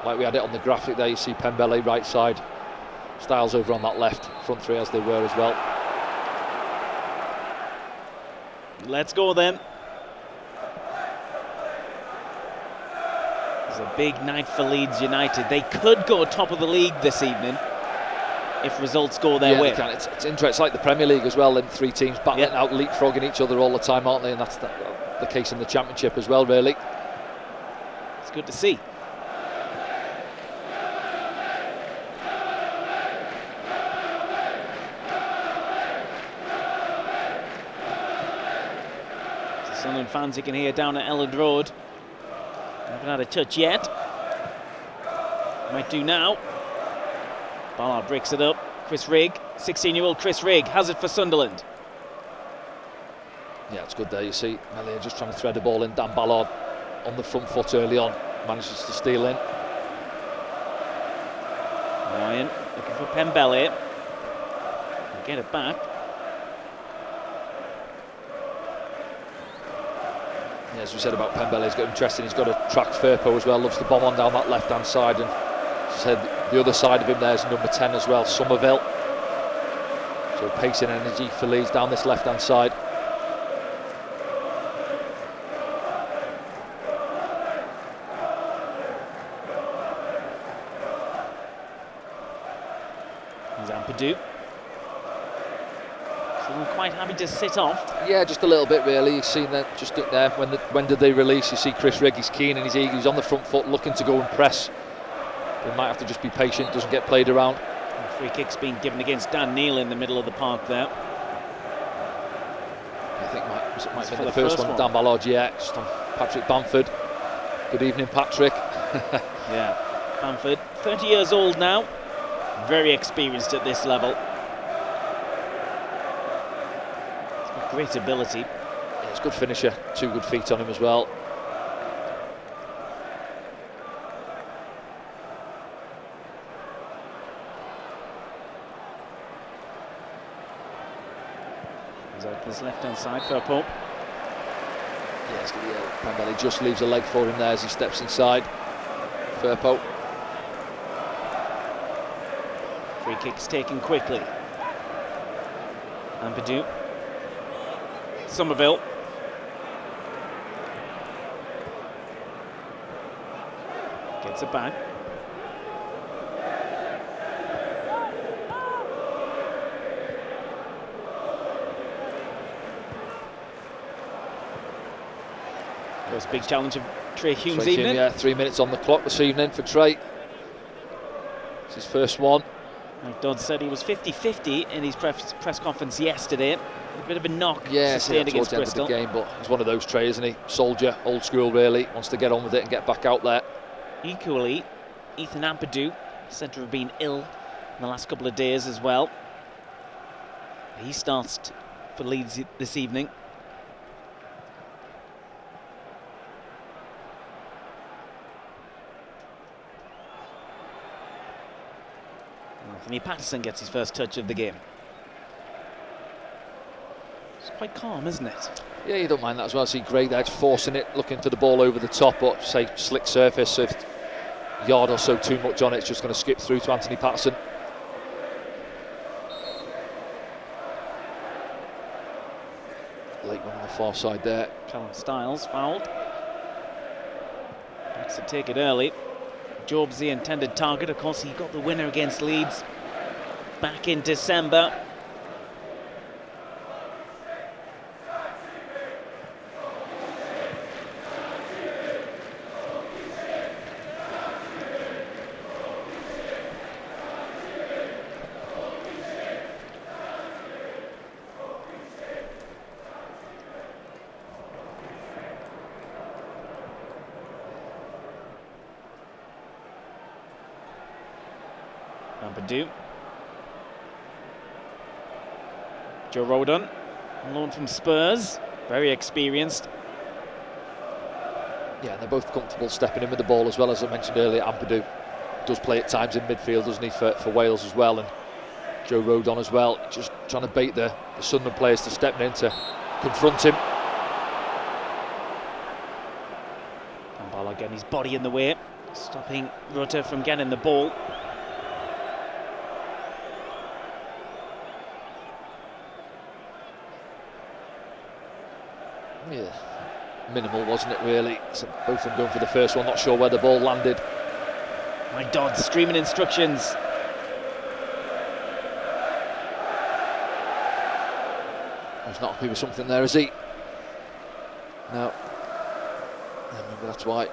like we had it on the graphic there. You see Pembele right side, Styles over on that left, front three as they were as well. Let's go then. It's a big night for Leeds United. They could go top of the league this evening if results go their way. It's interesting. It's like the Premier League as well. Them three teams battling out, leapfrogging each other all the time, aren't they? And that's the case in the Championship as well, really. It's good to see. Sunderland fans you can hear down at Elland Road. Haven't had a touch yet. Might do now. Ballard breaks it up. Chris Rigg, 16-year-old Chris Rigg, has it for Sunderland. Yeah, it's good there. You see Melia just trying to thread the ball in. Dan Ballard on the front foot early on, manages to steal in. Ryan looking for Pembele. Get it back. Yeah, as we said about Pembele, he's got interesting. He's got to track Firpo as well. Loves to bomb on down that left-hand side, and said the other side of him there's number 10 as well, Somerville. So pace and energy for Leeds down this left-hand side. Zampadu. Quite happy to sit off. Yeah, just a little bit really. You've seen that just up there. When did they release? You see Chris Rigg, he's keen and he's eager. He's on the front foot, looking to go and press. They might have to just be patient. Doesn't get played around. And free kick's been given against Dan Neal in the middle of the park there. I think it might have been the first one. Dan Ballard, yeah, just on Patrick Bamford. Good evening, Patrick. Yeah, Bamford, 30 years old now, very experienced at this level. Great ability. Yeah, he's a good finisher. 2 good feet on him as well. He's out this left-hand side for Pope. Yes, Pembele just leaves a leg for him there as he steps inside. Firpo. Free kick's taken quickly. Ampadu. Somerville. Gets it back. First big challenge of Trey Hume's evening. Yeah, 3 minutes on the clock this evening for Trey. It's his first one. Like Dodd said, he was 50-50 in his press conference yesterday. A bit of a knock sustained against towards the Bristol. end of the game, but he's one of those Trey, isn't he? Soldier, old school really, wants to get on with it and get back out there. Equally, Ethan Ampadu, said to have been ill in the last couple of days as well. He starts for Leeds this evening. Anthony Patterson gets his first touch of the game. It's quite calm, isn't it? Yeah, you don't mind that as well. See Gray there, just forcing it, looking for the ball over the top, but say slick surface, so if a yard or so too much on it, it's just going to skip through to Anthony Patterson. Late one on the far side there. Callum Styles fouled. Likes to take it early. Job's the intended target. Of course, he got the winner against Leeds back in December. Ampadu. Joe Rodon, on loan from Spurs, very experienced. Yeah, they're both comfortable stepping in with the ball as well. As I mentioned earlier, Ampadu does play at times in midfield, doesn't he, for Wales as well, and Joe Rodon as well, just trying to bait the Sunderland players to step in to confront him. And Bala getting his body in the way. stopping Rutter from getting the ball. Yeah, minimal, wasn't it, really? So both of them going for the first one, not sure where the ball landed. My Dodd screaming instructions. He's not happy with something there, is he? No. Yeah, maybe that's why.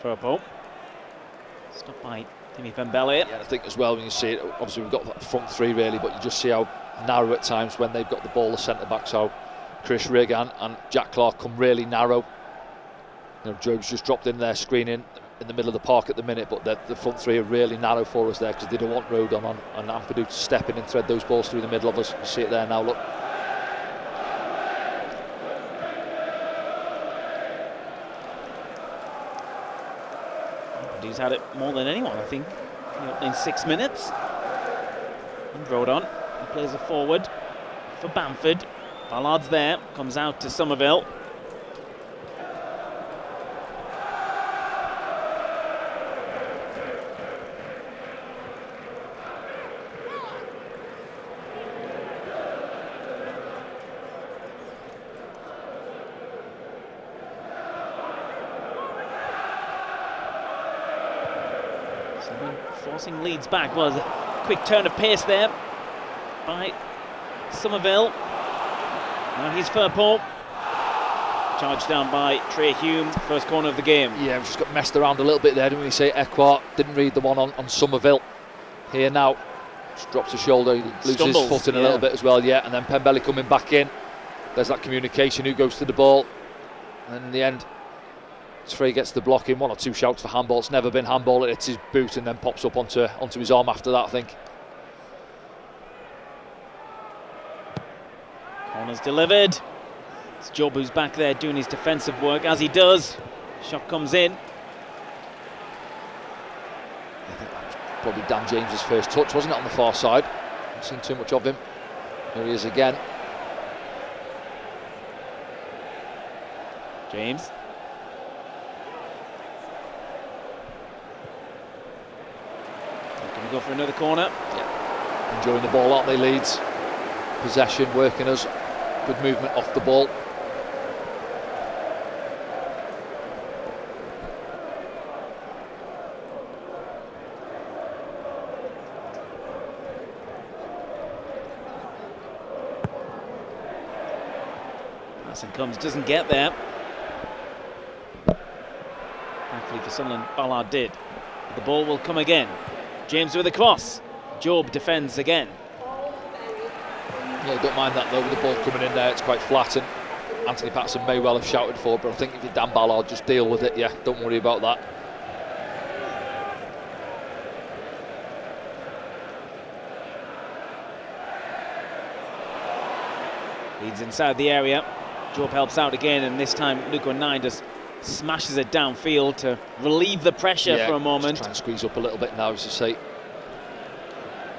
For a ball. Stopped by Timmy Pembele. Yeah, I think as well when you see it, obviously we've got that front three really, but you just see how narrow at times when they've got the ball, the centre backs, how Chris Rigg and Jack Clark come really narrow. You know, Job's just dropped in there screening in the middle of the park at the minute, but the front three are really narrow for us there because they don't want Rodon and Ampadu to step in and thread those balls through the middle of us. You see it there now, look. He's had it more than anyone, I think, in 6 minutes. And Rodon, he plays it forward for Bamford. Ballard's there, comes out to Somerville. Forcing Leeds back. Was a quick turn of pace there by Somerville. Now he's Firpo. Charged down by Trey Hume, first corner of the game. Yeah, we just got messed around a little bit there, didn't we? Say Ekwart didn't read the one on Somerville. Here now, just drops his shoulder, he loses his foot in a little bit as well, yeah. And then Pembele coming back in. There's that communication, who goes to the ball. And in the end, Trey gets the block in, 1 or 2 shouts for handball. It's never been handball, it hits his boot and then pops up onto his arm after that, I think. Corner's delivered. It's Job who's back there doing his defensive work, as he does. Shot comes in. I think that was probably Dan James's first touch, wasn't it, on the far side? Haven't seen too much of him. Here he is again. James. Can we go for another corner? Yeah. Enjoying the ball, aren't they, Leeds? Possession, working us. Good movement off the ball. Passing comes, doesn't get there. Thankfully for Sunderland, Ballard did. The ball will come again. James with a cross. Job defends again. Yeah, don't mind that though, with the ball coming in there, it's quite flat, and Anthony Patterson may well have shouted for it, but I think if you're Dan Ballard, just deal with it, yeah, don't worry about that. Leeds inside the area. Job helps out again, and this time Luke O'Neill just smashes it downfield to relieve the pressure for a moment. Just try and squeeze up a little bit now, as you say.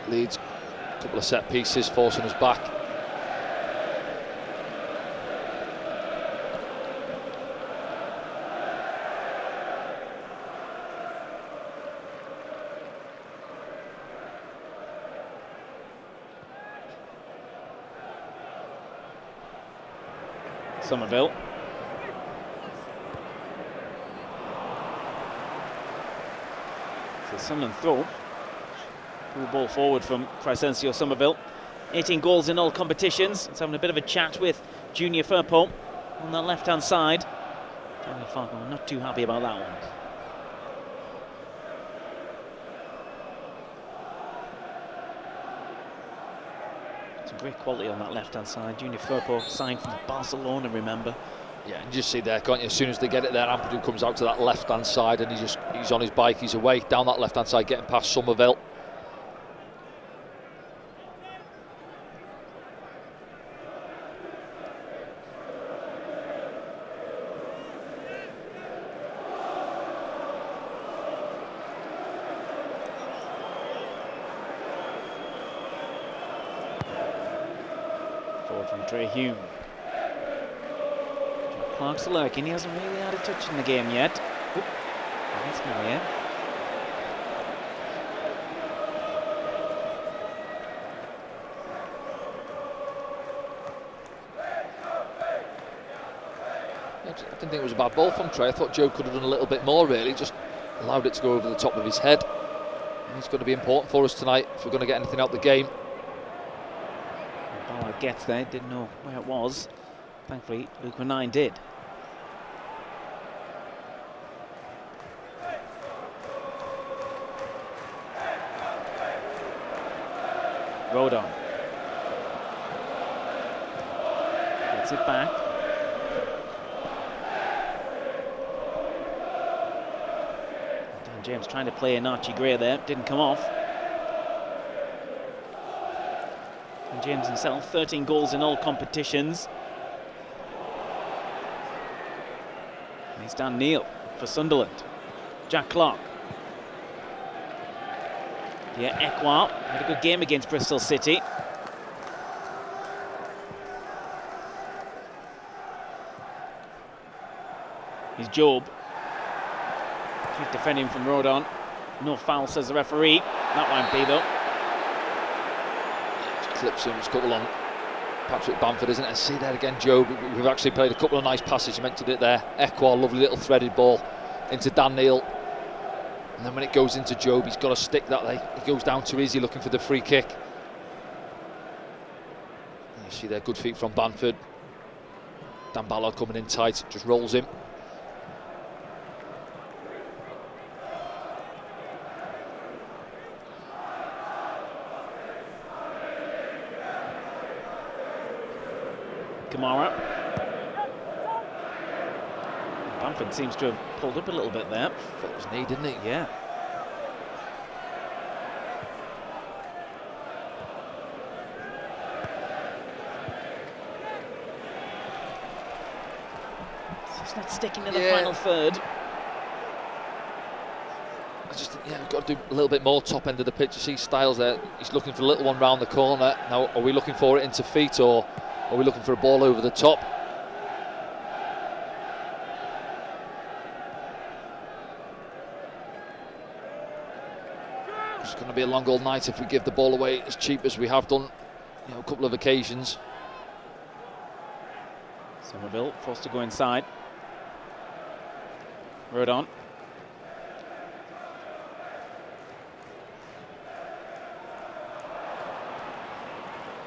Leeds, a couple of set pieces forcing us back. Somerville. It's a Sunderland throw. Full ball forward from Crescencio Somerville. 18 goals in all competitions. It's having a bit of a chat with Junior Firpo on the left-hand side. Daniel Farquhar not too happy about that one. Some great quality on that left-hand side. Junior Firpo signed from Barcelona, remember. Yeah, and you just see there, can't you? As soon as they get it there, Ampadu comes out to that left-hand side and he's on his bike, he's away down that left-hand side, getting past Somerville. ball from Trey Hume. Jack Clark's lurking. He hasn't really had a touch in the game yet. Oop. That's now, yeah. I didn't think it was a bad ball from Trey. I thought Joe could have done a little bit more, really. Just allowed it to go over the top of his head. And he's going to be important for us tonight if we're going to get anything out of the game. Ballard gets there, didn't know where it was. Thankfully, Luke O'Nien did. Rodon. Gets it back. Dan James trying to play an Archie Gray there, didn't come off. And James himself, 13 goals in all competitions. And he's Dan Neil for Sunderland. Jack Clark. Yeah, Ekwa had a good game against Bristol City. Here's Job. He's defending from Rodon. No foul, says the referee. That won't be though. Just clips him, it's a couple on Patrick Bamford, isn't it? I see there again, Job. We've actually played a couple of nice passes. You mentioned it there. Ekwa, lovely little threaded ball into Dan Neil. And then when it goes into Job, he's got to stick that there. He goes down too easy looking for the free kick. And you see there, good feet from Bamford. Dan Ballard coming in tight, just rolls him. Kamara. Bamford seems to have pulled up a little bit there. Felt his knee, didn't he? Yeah. He's not sticking to the final third. I just think, we've got to do a little bit more top end of the pitch. You see Styles there, he's looking for a little one round the corner. Now, are we looking for it into feet, or are we looking for a ball over the top? It's going to be a long old night if we give the ball away as cheap as we have done, a couple of occasions. Somerville forced to go inside. Rodon.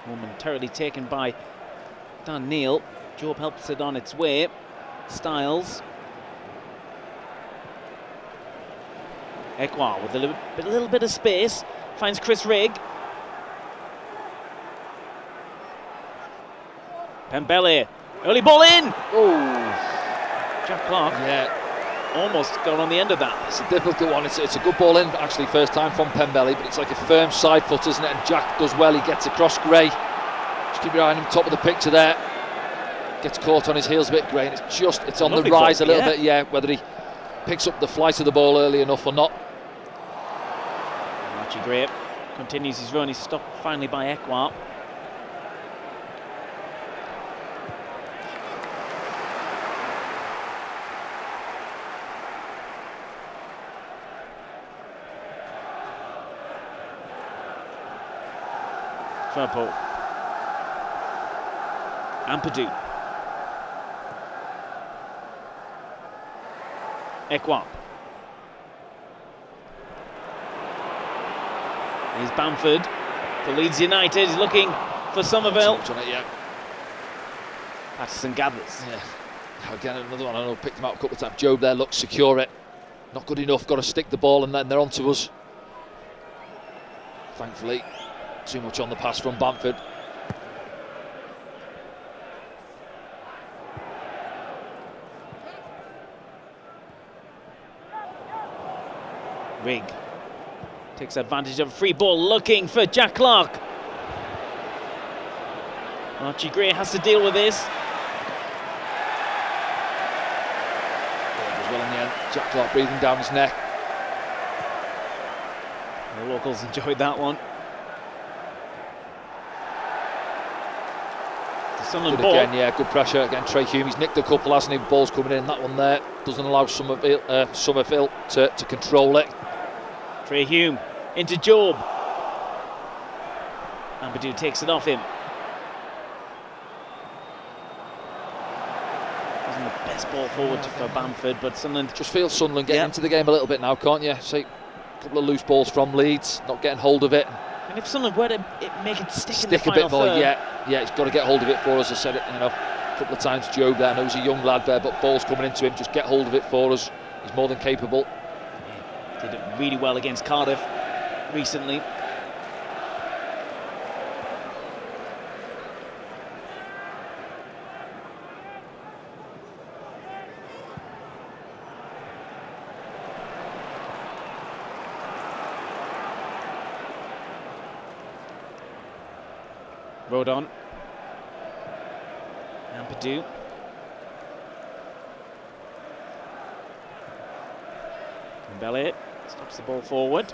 Momentarily taken by Dan Neil. Job helps it on its way. Styles. Ekwa with a little bit of space. Finds Chris Rigg. Pembele. Early ball in! Oh, Jack Clark. Yeah. Almost got on the end of that. It's a difficult one. It's a good ball in, actually, first time from Pembele, but it's like a firm side foot, isn't it? And Jack does well. He gets across Gray. Just keep your eye on him, top of the picture there. Gets caught on his heels a bit, Gray, and it's on the rise a little bit, whether he picks up the flight of the ball early enough or not. Archie Gray continues his run. He's stopped finally by Ekwa. Firpo. Ampadu. Ekwa. Here's Bamford for Leeds United. He's looking for Somerville. Patterson gathers. Yeah. Again, another one. I know, picked him out a couple of times. Job there, looks secure it. Not good enough. Got to stick the ball, and then they're on to us. Thankfully, too much on the pass from Bamford. Rigg takes advantage of a free ball, looking for Jack Clark. Archie Gray has to deal with this. As well in the end, Jack Clark breathing down his neck. The locals enjoyed that one. Sunderland Good ball. again, yeah, good pressure. Again, Trey Hume, he's nicked a couple, hasn't he? Ball's coming in, that one there doesn't allow Somerville to control it. Trey Hume into Job. Ampadu takes it off him. Wasn't the best ball forward for Bamford, but Sunderland... Just feels Sunderland getting into the game a little bit now, can't you? See, a couple of loose balls from Leeds, not getting hold of it. And if Sunderland were to make it stick in the A final bit more, third, yeah, he's got to get hold of it for us. I said it, a couple of times. Job there, I know he's a young lad there, but ball's coming into him. Just get hold of it for us. He's more than capable. did it really well against Cardiff recently. Rodon. Ampadu. Mbele stops the ball forward.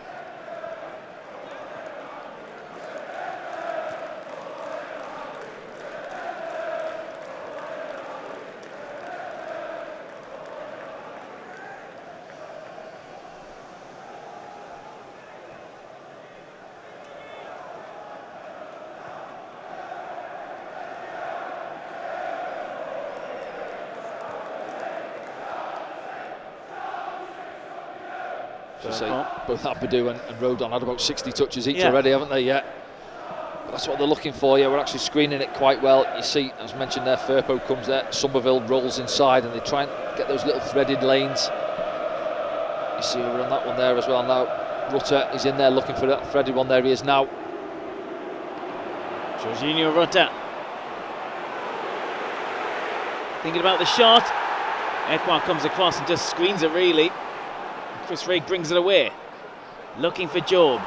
Both Ampadu and Rodon had about 60 touches each already, haven't they? Yeah. But that's what they're looking for. Yeah, we're actually screening it quite well. You see, as mentioned there, Firpo comes there, Somerville rolls inside, and they try and get those little threaded lanes. You see, we're on that one there as well now. Rutter is in there looking for that threaded one. There he is now. Jorginho Rutter. Thinking about the shot. Ekwa comes across and just screens it really. Chris Rigg brings it away. Looking for Job.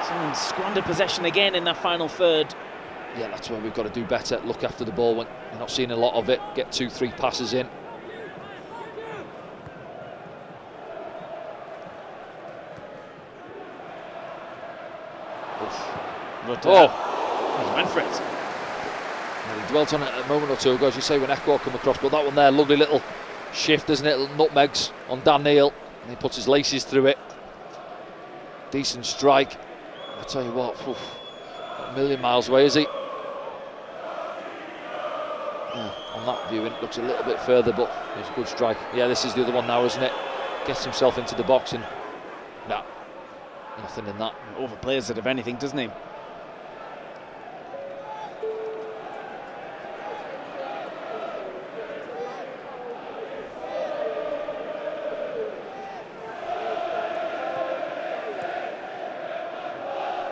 Someone squandered possession again in that final third. Yeah, that's where we've got to do better. Look after the ball when you're not seeing a lot of it. Get 2-3 passes in. Rutter. Oh, he went for it. Well, he dwelt on it a moment or two ago, as you say, when Ekwa come across. But that one there, lovely little shift, isn't it? Little nutmegs on Dan Neil, and he puts his laces through it. Decent strike. I tell you what, not a million miles away, is he? Yeah, on that view, it looks a little bit further, but it's a good strike. Yeah, this is the other one now, isn't it? Gets himself into the box and nothing in that. Overplays it, if anything, doesn't he?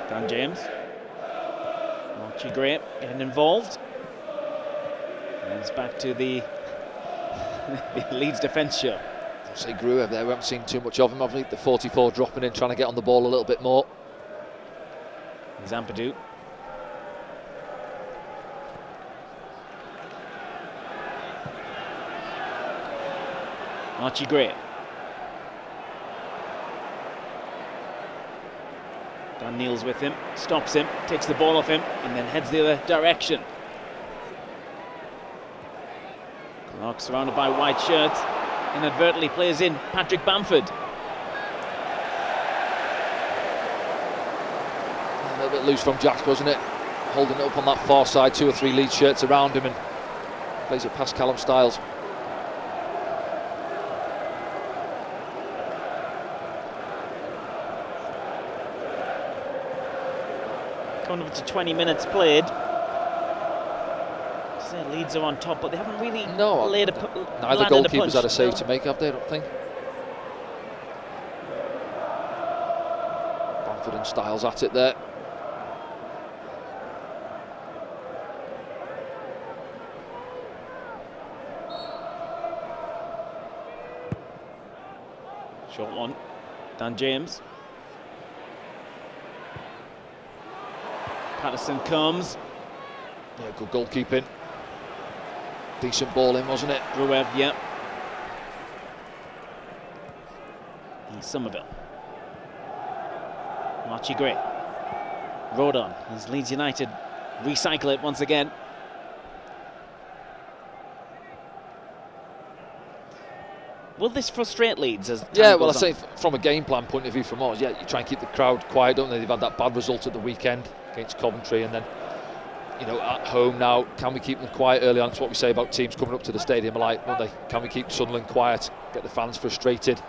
Dan James. Archie Gray getting involved. And it's back to the Leeds defence show. I'll say Gruev there, we haven't seen too much of him, have we? The 44 dropping in, trying to get on the ball a little bit more. Ampadu. Archie Gray. Dan Neil's with him, stops him, takes the ball off him, and then heads the other direction. Clark surrounded by white shirts, inadvertently plays in Patrick Bamford. A little bit loose from Jacks, wasn't it? Holding it up on that far side, 2 or 3 Leeds shirts around him, and plays it past Callum Styles. Coming up to 20 minutes played. Leeds are on top, but they haven't really laid a neither goalkeepers had a save to make, have they? I don't think. Bamford and Styles at it there. Short one. Dan James. Patterson comes. Yeah, good goalkeeping. Decent ball in, wasn't it? Gruev, yeah. And Somerville. Archie Gray. Rodon, as Leeds United recycle it once again. Will this frustrate Leeds as time Yeah, well, I goes say on? from a game plan point of view from us, yeah, you try and keep the crowd quiet, don't they? They've had that bad result at the weekend against Coventry, and then, you know, at home now, can we keep them quiet early on? It's what we say about teams coming up to the stadium like Monday. Can we keep Sunderland quiet, get the fans frustrated?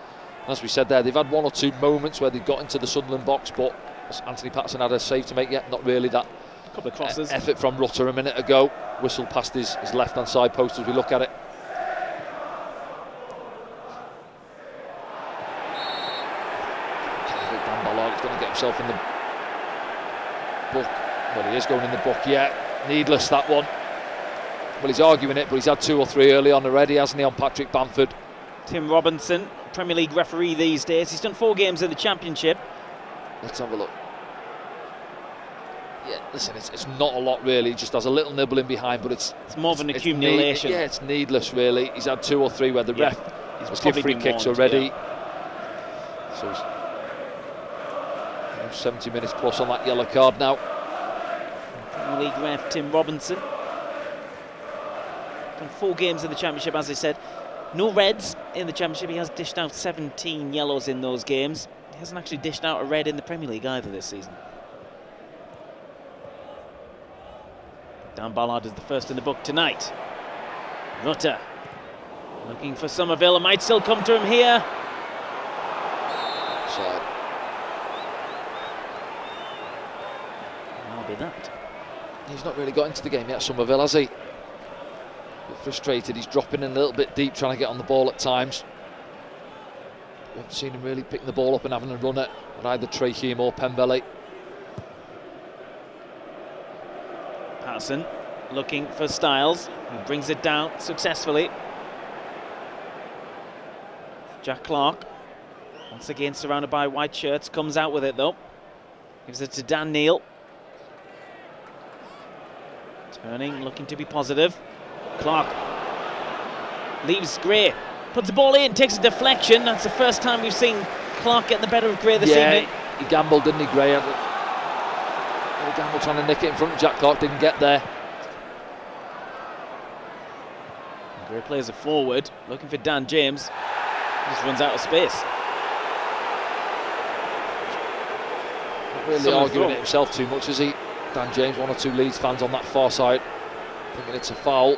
And as we said there, they've had one or two moments where they've got into the Sunderland box, but Anthony Patterson had a save to make yet, not really that Couple of crosses. effort from Rutter a minute ago. Whistle past his left-hand side post as we look at it. Dan Ballard's going to get himself in the book. Well, he is going in the book, yeah. Needless, that one. Well, he's arguing it, but he's had 2 or 3 early on already, hasn't he, on Patrick Bamford? Tim Robinson, Premier League referee these days. He's done 4 games in the Championship. Let's have a look. Yeah, listen, it's not a lot really. He just has a little nibble in behind, but it's more of an accumulation. Yeah, it's needless really. He's had 2 or 3 where the ref has given free kicks already. Yeah. So he's 70 minutes plus on that yellow card now. Premier League ref Tim Robinson. Done 4 games in the Championship, as I said. No reds in the Championship. He has dished out 17 yellows in those games. He hasn't actually dished out a red in the Premier League either this season. Dan Ballard is the first in the book tonight. Rutter looking for Somerville. It might still come to him here. Side. That'll be that. He's not really got into the game yet, Somerville, has he? A bit frustrated. He's dropping in a little bit deep, trying to get on the ball at times. We haven't seen him really picking the ball up and having a run at either Trachim or Pembele. Patterson looking for Styles, who brings it down successfully. Jack Clark, once again surrounded by white shirts, comes out with it though. Gives it to Dan Neil. Turning, looking to be positive. Clark leaves Gray, puts the ball in, takes a deflection. That's the first time we've seen Clark get the better of Gray this evening. He gambled, didn't he, Gray? He gambled trying to nick it in front of Jack Clark, didn't get there. Gray plays it forward, looking for Dan James. Just runs out of space. Not really arguing it himself too much, is he? Dan James, 1 or 2 Leeds fans on that far side thinking it's a foul.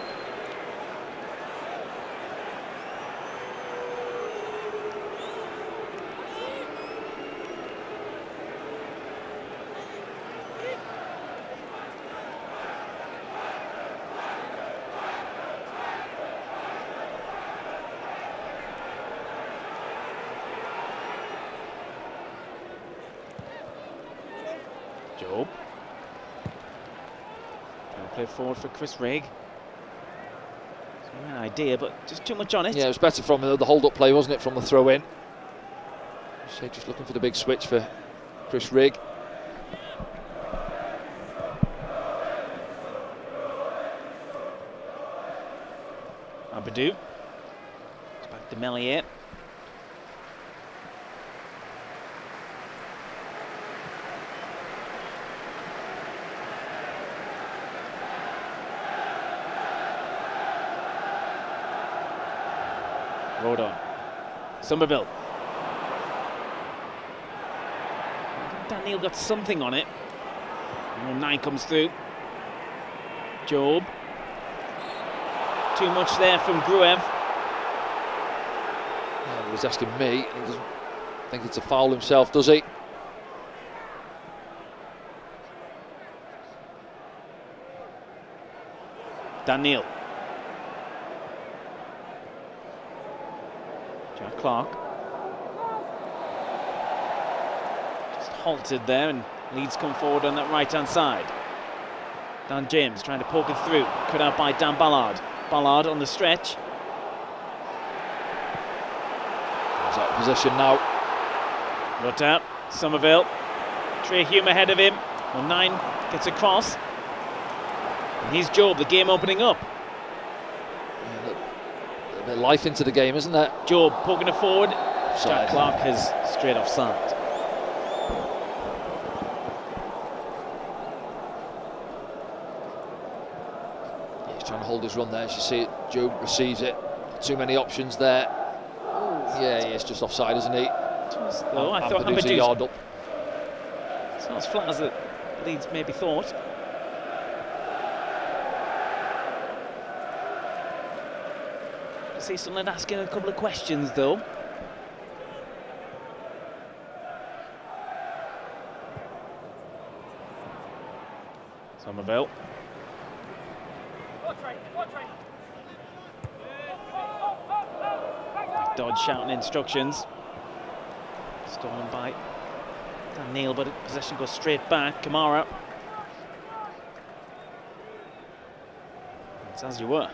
Job. Play forward for Chris Rigg. An idea, but just too much on it. Yeah, it was better from the hold-up play, wasn't it, from the throw-in? So just looking for the big switch for Chris Rigg. Abadou. It's back to Melier. Rodon. Somerville. Daniel got something on it. Number 9 comes through. Job. Too much there from Gruev. He was asking me. He doesn't think it's a foul himself, does he? Daniel. Jack Clark. Just halted there, and Leeds come forward on that right-hand side. Dan James trying to poke it through. Cut out by Dan Ballard. Ballard on the stretch. He's out of position now. Rutter. Somerville. Trachim ahead of him. Well, 9 gets across. And here's Job, the game opening up. A bit of life into the game, isn't there? Job poking it forward. Offside. Jack Clark is straight offside. to hold his run there. As you see it, Joe receives it. Too many options there. Yeah, he is just offside, isn't he? Though, I thought Ampadu's a yard up. It's not as flat as Leeds maybe thought. I see Sunderland asking a couple of questions though. Somerville. Dodge shouting instructions. Stolen by Dan Neil, but possession goes straight back. Kamara. It's as you were.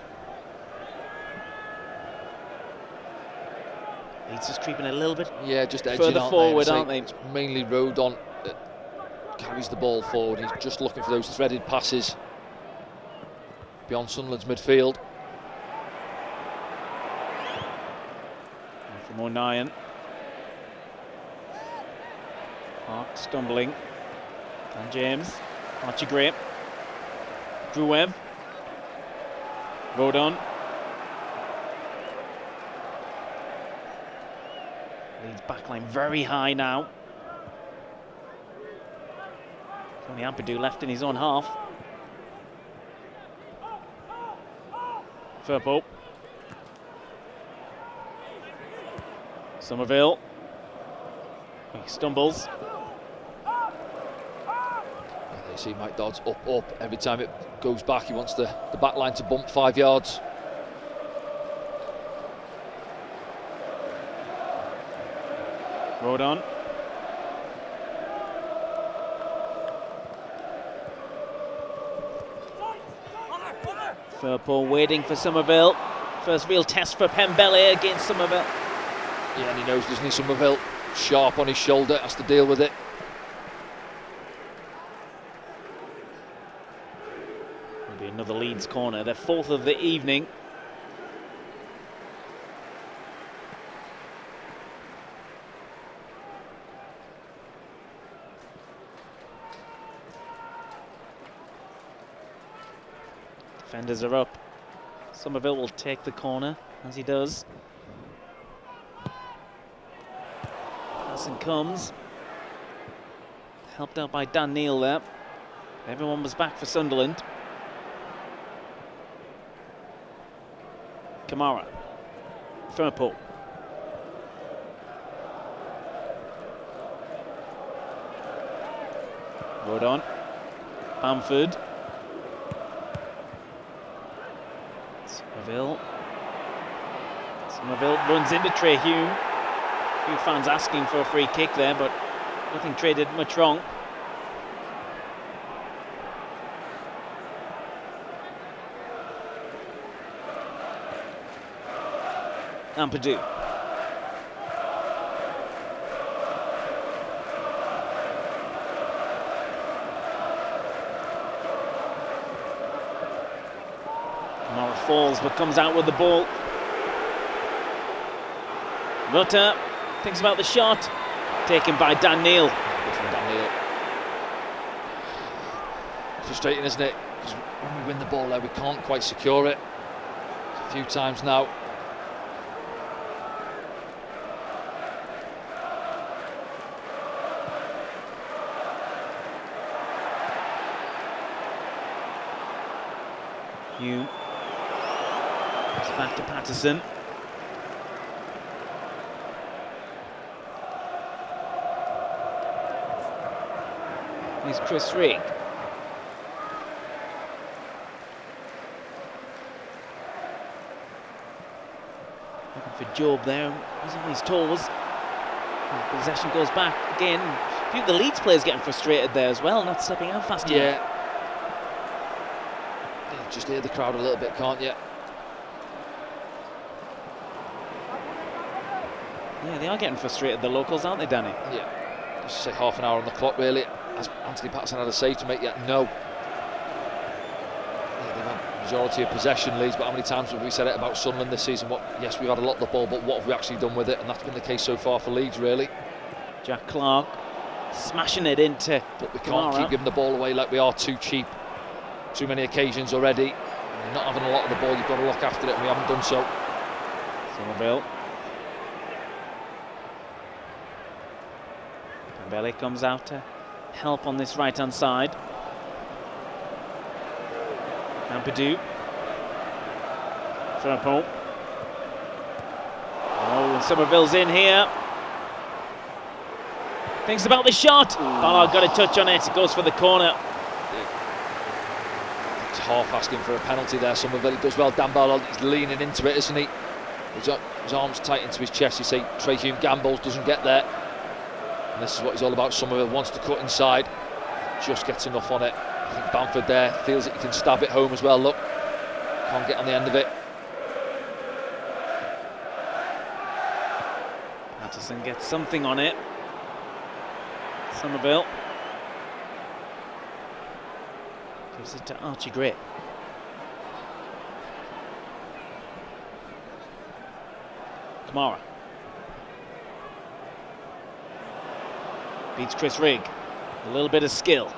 Leeds just creeping a little bit. Yeah, just edging further forward, aren't they? It's mainly Rodon that carries the ball forward. He's just looking for those threaded passes beyond Sunderland's midfield. And from O'Nien. Park stumbling. And James. Archie Gray. Drew Webb. Rodon. Leeds backline very high now. Only Ampadu left in his own half. Firpo. Somerville. He stumbles. You see Mike Dodd's up. Every time it goes back, he wants the back line to bump 5 yards. Rodon. Firpo waiting for Somerville. First real test for Pembele against Somerville. Yeah, and he knows, doesn't he, Somerville? Sharp on his shoulder, has to deal with it. Will be another Leeds corner, their fourth of the evening. Defenders are up. Somerville will take the corner, as he does. Passing comes. Helped out by Dan Neil there. Everyone was back for Sunderland. Kamara. Firpo. Rodon. Bamford. Somerville runs into Trey Hugh. A few fans asking for a free kick there, but nothing Trey did much wrong. Ampadu. Kamara falls but comes out with the ball. Rutter thinks about the shot. Taken by Dan Neil. Good from Dan Neil. Frustrating, isn't it? Because when we win the ball there, we can't quite secure it. A few times now. Hugh. It's back to Patterson. Here's Chris Rigg. Looking for Job there. He's on his toes. And possession goes back again. A few of the Leeds players getting frustrated there as well, not stepping out fast enough. Yeah. Just hear the crowd a little bit, can't you? Yeah, they are getting frustrated, the locals, aren't they, Danny? Yeah. Just say half an hour on the clock, really. Has Anthony Patterson had a save to make yet? No. Yeah, they've had majority of possession, Leeds, but how many times have we said it about Sunderland this season? Yes, we've had a lot of the ball, but what have we actually done with it? And that's been the case so far for Leeds, really. Jack Clark smashing it into But we can't keep giving the ball away like we are. Too cheap. Too many occasions already. When you're not having a lot of the ball, you've got to look after it, and we haven't done so. Somerville. Pembele comes out to help on this right-hand side. Ampadu. Firpo. Oh, and Somerville's in here. Thinks about the shot. Ballard got a touch on it. It goes for the corner. He's half asking for a penalty there. Somerville, he does well. Dan Ballard, he's leaning into it, isn't he? His arms tight into his chest. You see, Trey Hume gambles, doesn't get there. And this is what he's all about. Somerville wants to cut inside, just gets enough on it. I think Bamford there feels that he can stab it home as well. Look, can't get on the end of it. Patterson gets something on it. Somerville gives it to Archie Gray. Kamara beats Chris Rigg. A little bit of skill.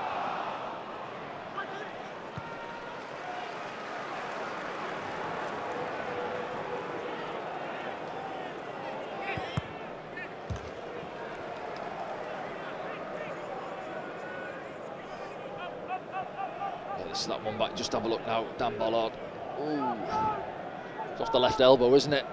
It's that one back. Just have a look now. Dan Ballard. Ooh, it's off the left elbow, isn't it?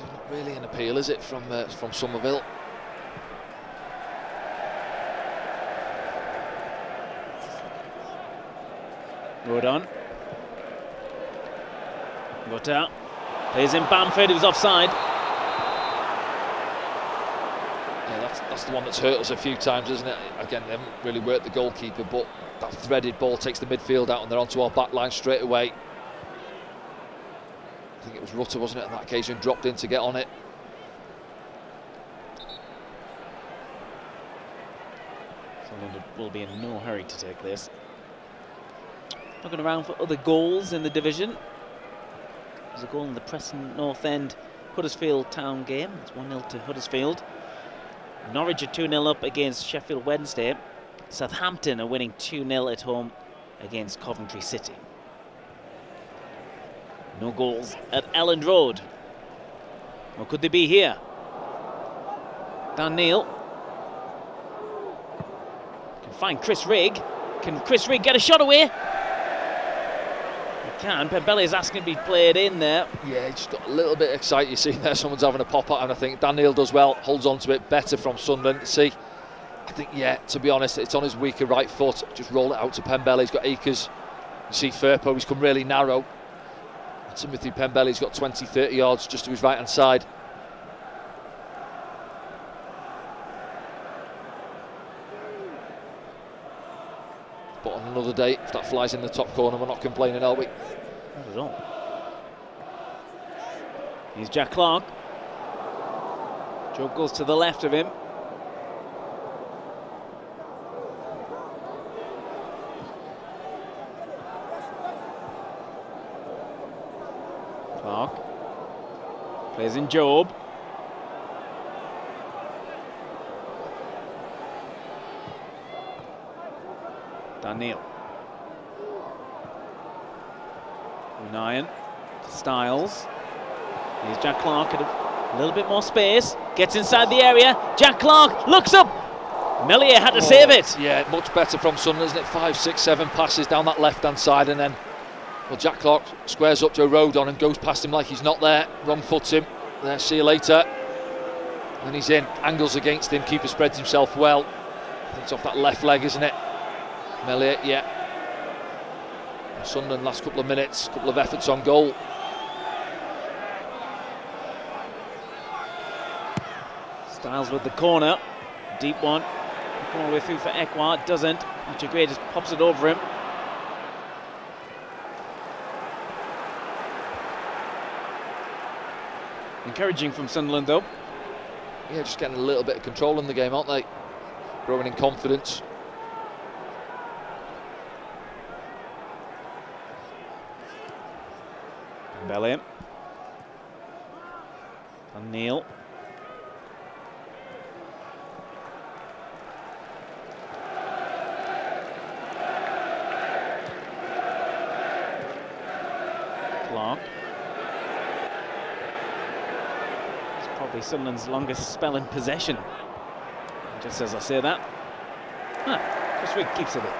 Not really an appeal, is it, from Somerville? Rodon. Got out. Plays in Bamford, he was offside. That's the one that's hurt us a few times, isn't it? Again, they haven't really worked the goalkeeper, but that threaded ball takes the midfield out and they're onto our back line straight away. I think it was Rutter, wasn't it, on that occasion, dropped in to get on it. Sunderland will be in no hurry to take this. Looking around for other goals in the division. There's a goal in the Preston North End Huddersfield Town game. It's 1-0 to Huddersfield. Norwich are 2-0 up against Sheffield Wednesday. Southampton are winning 2-0 at home against Coventry City. No goals at Elland Road. Or could they be here? Dan Neil can find Chris Rigg. Can Chris Rigg get a shot away? He can. Pembele is asking to be played in there. Yeah, he just got a little bit excited. You see there, someone's having a pop at him. I think Dan Neil does well, holds on to it better from Sunderland. See, I think, yeah, to be honest, it's on his weaker right foot. Just roll it out to Pembele. He's got Akers. You see Firpo, he's come really narrow. Timothy Pembele's got 20-30 yards just to his right hand side. But on another day, if that flies in the top corner, we're not complaining, are we? Not at all. Here's Jack Clark. Joe goes to the left of him. Clark plays in Job. Daniel. Unayan to Styles. Here's Jack Clark at a little bit more space. Gets inside the area. Jack Clark looks up. Mellier had to save it. Yeah, much better from Sunderland, isn't it? 5, 6, 7 passes down that left-hand side, and then, well, Jack Clark squares up to Rodon and goes past him like he's not there. Wrong foots him. There, see you later. And he's in. Angles against him. Keeper spreads himself well. I think it's off that left leg, isn't it? Mellier, yeah. And Sunderland last couple of minutes, couple of efforts on goal. Styles with the corner. Deep one. All the way through for Ekwa. Doesn't. Archie Gray just pops it over him. Encouraging from Sunderland, though. Yeah, just getting a little bit of control in the game, aren't they? Growing in confidence. Bellingham. And Neil. Clark. It's probably Sunderland's longest spell in possession. Just as I say that. Chris Rigg keeps it in.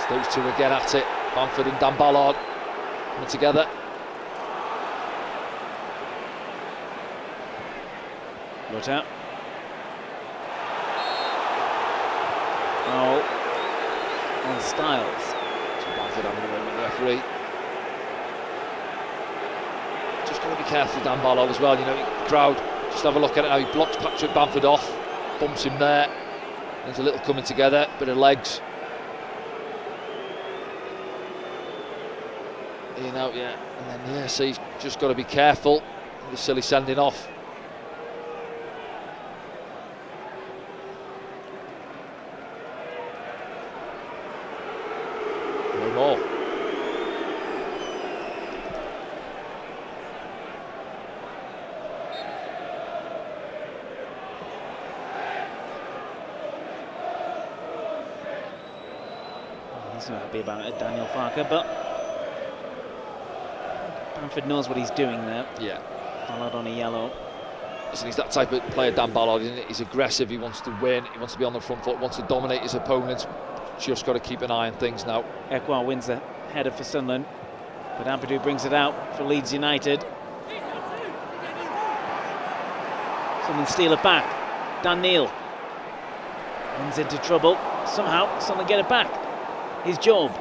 Those two again at it. Bamford and Dan Ballard coming together. Rutter. Oh, on Styles. So Bamford having a word with the referee. Just got to be careful, Dan Ballard as well. You know, crowd. Just have a look at it how he blocks Patrick Bamford off, bumps him there. There's a little coming together, bit of legs. You know, yeah, and then so he's just got to be careful. The silly sending off. No more. He's not happy about it, Daniel Farker, but Bamford knows what he's doing there. Yeah. Ballard on a yellow. Listen, he's that type of player, Dan Ballard, isn't it? He's aggressive, he wants to win, he wants to be on the front foot, wants to dominate his opponents. Just got to keep an eye on things now. Ekwa wins the header for Sunderland, but Ampadu brings it out for Leeds United. Sunderland steal it back. Dan Neil runs into trouble. Somehow, Sunderland get it back. Here's Job.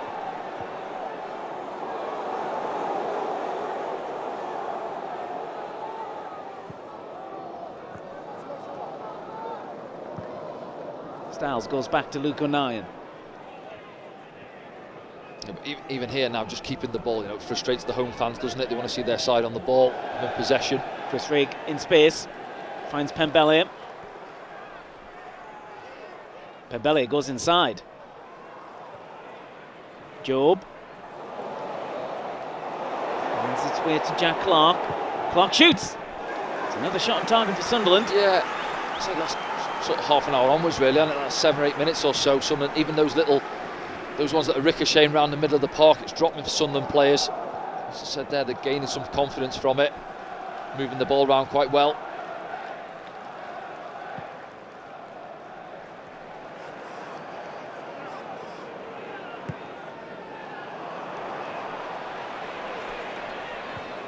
Styles goes back to Luke O'Nien. Even here now, just keeping the ball, you know, it frustrates the home fans, doesn't it? They want to see their side on the ball, in possession. Chris Rigg in space, finds Pembele. Pembele goes inside. Job. Finds its way to Jack Clark. Clark shoots! It's another shot on target for Sunderland. Yeah, so last sort of half an hour onwards really, and that's 7 or 8 minutes or so. Sunderland, even those ones that are ricocheting around the middle of the park, it's dropping for Sunderland players. As I said there, they're gaining some confidence from it, moving the ball around quite well.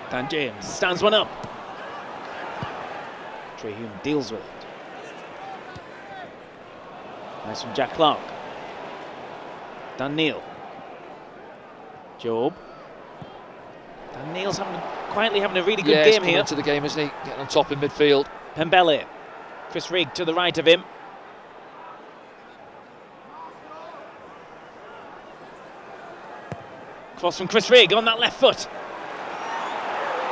Dan James stands one up. Trey Hume deals with it. Nice from Jack Clark. Dan Neil. Job. Dan Neil's quietly having a really good game here. Into the game, isn't he? Getting on top in midfield. Pembele. Chris Rigg to the right of him. Cross from Chris Rigg on that left foot.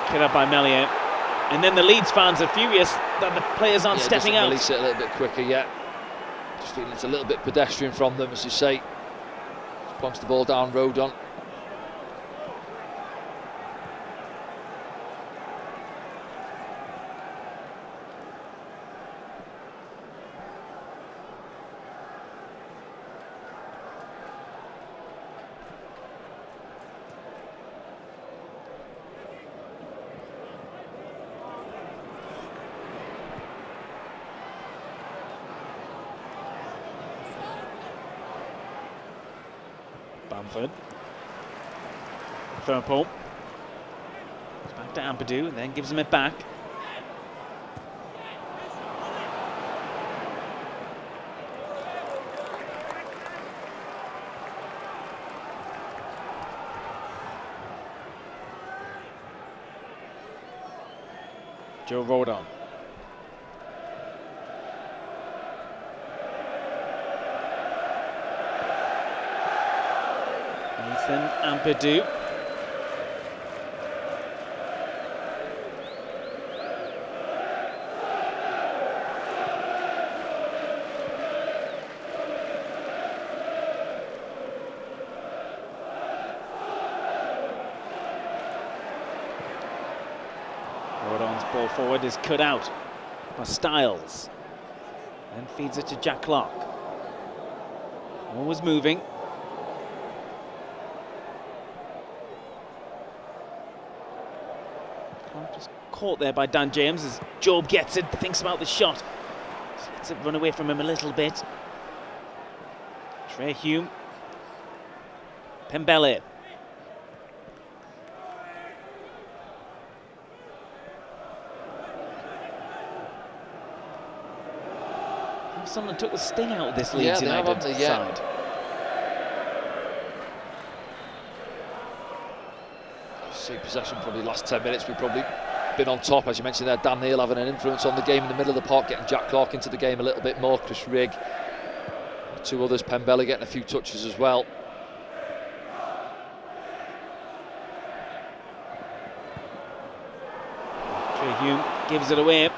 Cleared up by Mellier. And then the Leeds fans are furious that the players aren't stepping out. Release it a little bit quicker yet. Just feeling it's a little bit pedestrian from them, as you say. Just plonks the ball down, Rodon. Bamford. Firpo. Back to Ampadu and then gives him it back. Joe Rodon. Ethan Ampadu. Rodon's ball forward is cut out by Styles. Then feeds it to Jack Clark. Ball was moving. Just caught there by Dan James as Job gets it, thinks about the shot. Just lets it run away from him a little bit. Trey Hume. Pembele. Sunderland took the sting out of this Leeds United side. See possession probably last 10 minutes. We've probably been on top, as you mentioned there. Dan Neil having an influence on the game in the middle of the park, getting Jack Clark into the game a little bit more. Chris Rigg, two others, Pembele getting a few touches as well. Trey Hume gives it away.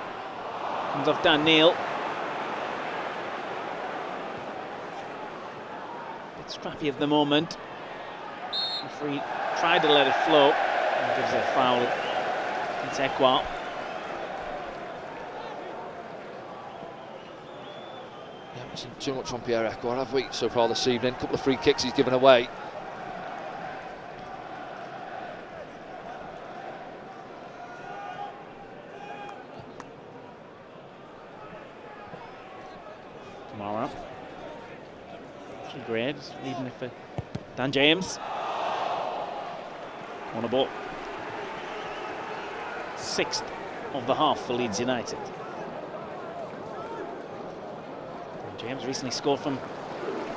Comes off Dan Neil. Bit scrappy at the moment. Referee tried to let it flow. And gives a foul against Ekwa. We haven't seen too much from Pierre Ekwa, have we, so far this evening? A couple of free kicks he's given away. Kamara. Great, leaving it for Dan James. On a ball. Sixth of the half for Leeds United. And James recently scored from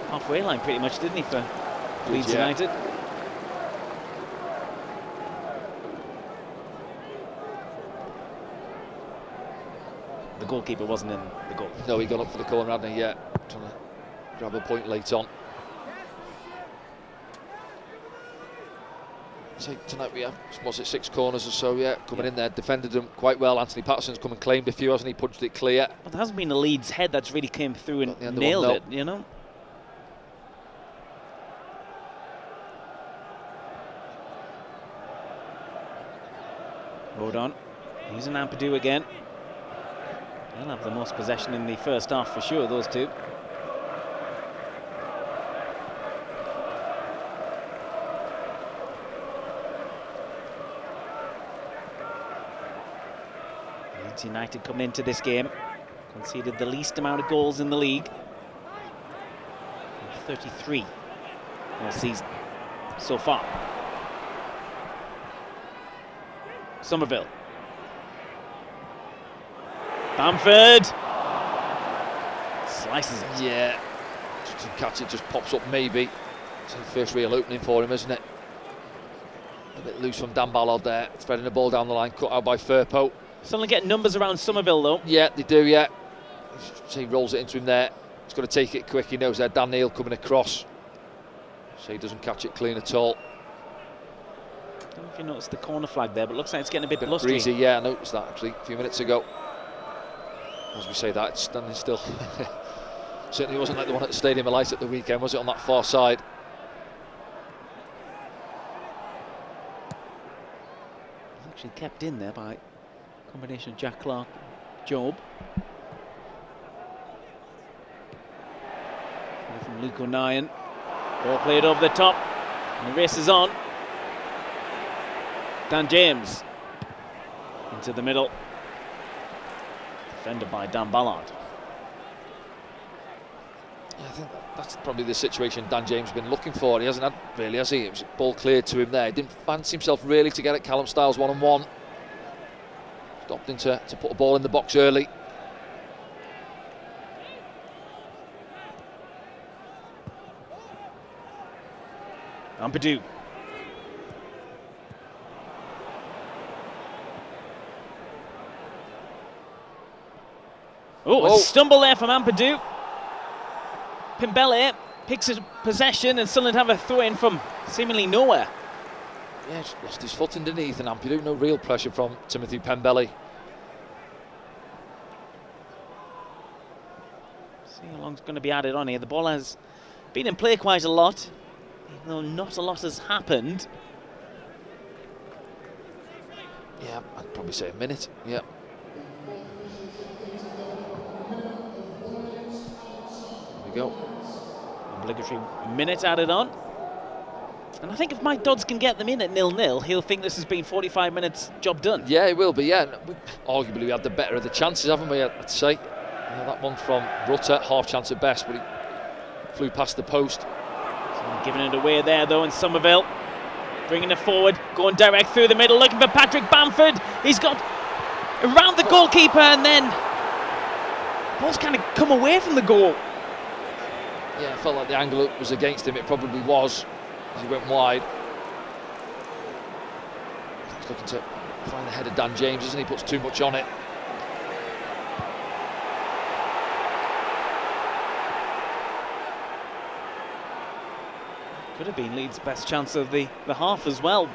halfway line pretty much, didn't he, for Leeds United? The goalkeeper wasn't in the goal. No, he got up for the corner, hadn't he? Yeah, trying to grab a point late on. So tonight we have, was it 6 corners or so, coming in there, defended them quite well. Anthony Patterson's come and claimed a few, hasn't he? Punched it clear. But there hasn't been a Leeds head that's really came through and nailed it, you know? Rodon, using Ampadu again. They'll have the most possession in the first half for sure, those two. Leeds United coming into this game, conceded the least amount of goals in the league. 33 all season so far. Somerville. Bamford slices it. Yeah, just to catch it, just pops up maybe. It's the first real opening for him, isn't it? A bit loose from Dan Ballard there, threading the ball down the line, cut out by Firpo. Sunderland get numbers around Somerville though. Yeah, they do, yeah. So he rolls it into him there. He's got to take it quick, he knows there. Dan Neil coming across. So he doesn't catch it clean at all. I don't know if you noticed the corner flag there, but it looks like it's getting a bit blustery. Breezy, yeah, I noticed that actually a few minutes ago. As we say that, it's standing still. Certainly wasn't like the one at the Stadium of Light at the weekend, was it, on that far side? Actually kept in there by a combination of Jack Clark, Job. From Luke O'Nien. Ball played over the top, and the race is on. Dan James into the middle. Defended by Dan Ballard. Yeah, I think that's probably the situation Dan James has been looking for. He hasn't had really, has he? It was a ball cleared to him there. He didn't fancy himself really to get at Callum Styles one-on-one. Stopped him to put a ball in the box early. Ampadu. Oh, a stumble there from Ampadu. Pembele picks a possession and Sunderland have a throw in from seemingly nowhere. Yeah, just lost his footing, didn't he, Ethan Ampadu? No real pressure from Timothy Pembele. See how long's going to be added on here. The ball has been in play quite a lot, even though not a lot has happened. Yeah, I'd probably say a minute, yeah. There we go. Obligatory minute added on. And I think if Mike Dodds can get them in at 0-0, he'll think this has been 45 minutes, job done. Yeah, it will be, yeah. Arguably, we had the better of the chances, haven't we, I'd say. That one from Rutter, half chance at best, but he flew past the post. So giving it away there, though, in Somerville. Bringing it forward, going direct through the middle, looking for Patrick Bamford. He's got around the goalkeeper, and then the ball's kind of come away from the goal. Yeah, it felt like the angle was against him. It probably was, as he went wide. He's looking to find the head of Dan James, isn't he? Puts too much on it. Could have been Leeds' best chance of the half as well.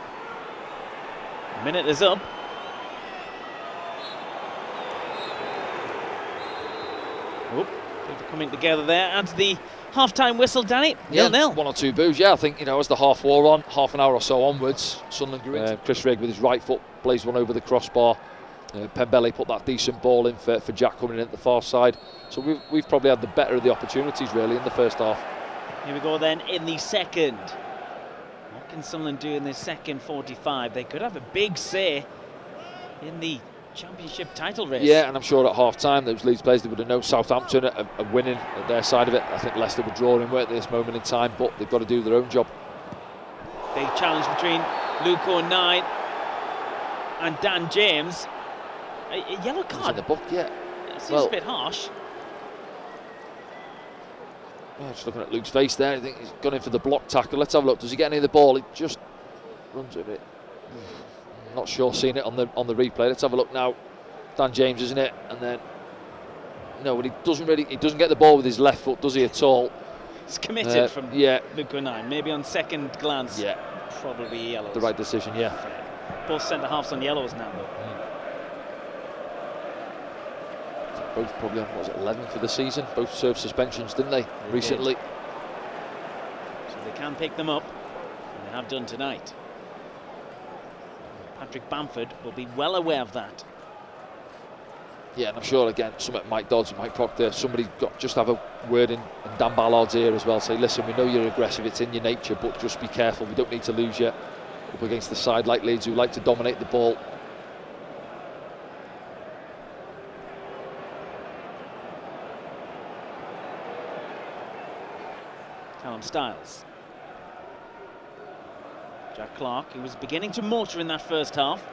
The minute is up. Oh, people coming together there. Adds the half-time whistle, Danny. 0-0. One or two boos, yeah. I think, as the half wore on, half an hour or so onwards, Sunderland grew into Chris Rigg with his right foot, blazed one over the crossbar. Pembele put that decent ball in for Jack coming in at the far side. So we've probably had the better of the opportunities, really, in the first half. Here we go then in the second. What can Sunderland do in this second 45? They could have a big say in the Championship title race. Yeah, and I'm sure at half-time those Leeds players, they would have known Southampton are winning at their side of it. I think Leicester were drawing, weren't they, at this moment in time, but they've got to do their own job. Big challenge between Luke O'Neill and Dan James. A yellow card. He's in the book, yeah. It seems a bit harsh. Yeah, just looking at Luke's face there, I think he's gone in for the block tackle. Let's have a look. Does he get any of the ball? He just runs a bit. Not sure seeing it on the replay. Let's have a look now. Dan James, isn't it? And then no, but he doesn't get the ball with his left foot, does he, at all? It's committed from yeah. Luke O'Neill. Maybe on second glance, yeah, probably yellows. The right decision, yeah. Both centre halves on yellows now, though. Both probably on, 11 for the season. Both served suspensions, didn't they, recently? So they can pick them up, and they have done tonight. Patrick Bamford will be well aware of that. Yeah, and I'm sure, again, some at Mike Dodds and Mike Proctor, somebody just have a word in Dan Ballard's ear as well. Say, listen, we know you're aggressive, it's in your nature, but just be careful. We don't need to lose you up against the side like Leeds, who like to dominate the ball. Callum Styles. Jack Clark, who was beginning to motor in that first half.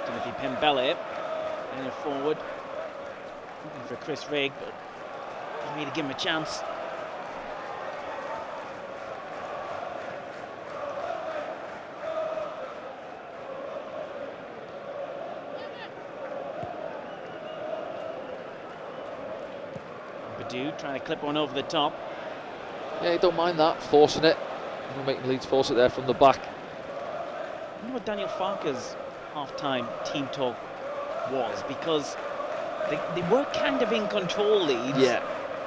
Timothy Pembele in it forward. Looking for Chris Rigg, but doesn't need to give him a chance. Trying to clip one over the top. Yeah, you don't mind that, forcing it. You're making Leeds force it there from the back. I wonder what Daniel Farke's half-time team talk was, because they were kind of in control, Leeds. Yeah.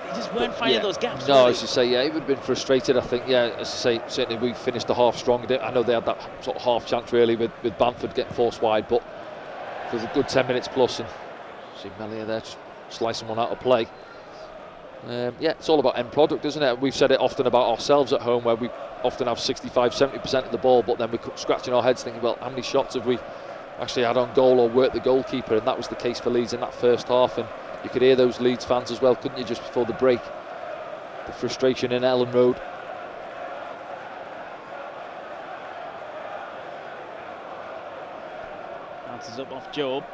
They just weren't finding those gaps. No, as you say, yeah, he would have been frustrated, I think. Yeah, as I say, certainly we finished the half strong. I know they had that sort of half chance really with Bamford getting forced wide, but it was a good 10 minutes plus, and see Melia there just slicing one out of play. Yeah, it's all about end product, isn't it? We've said it often about ourselves at home, where we often have 65-70% of the ball, but then we're scratching our heads thinking, well, how many shots have we actually had on goal or worked the goalkeeper? And that was the case for Leeds in that first half, and you could hear those Leeds fans as well, couldn't you, just before the break? The frustration in Ellen Road. Bounces up off Job.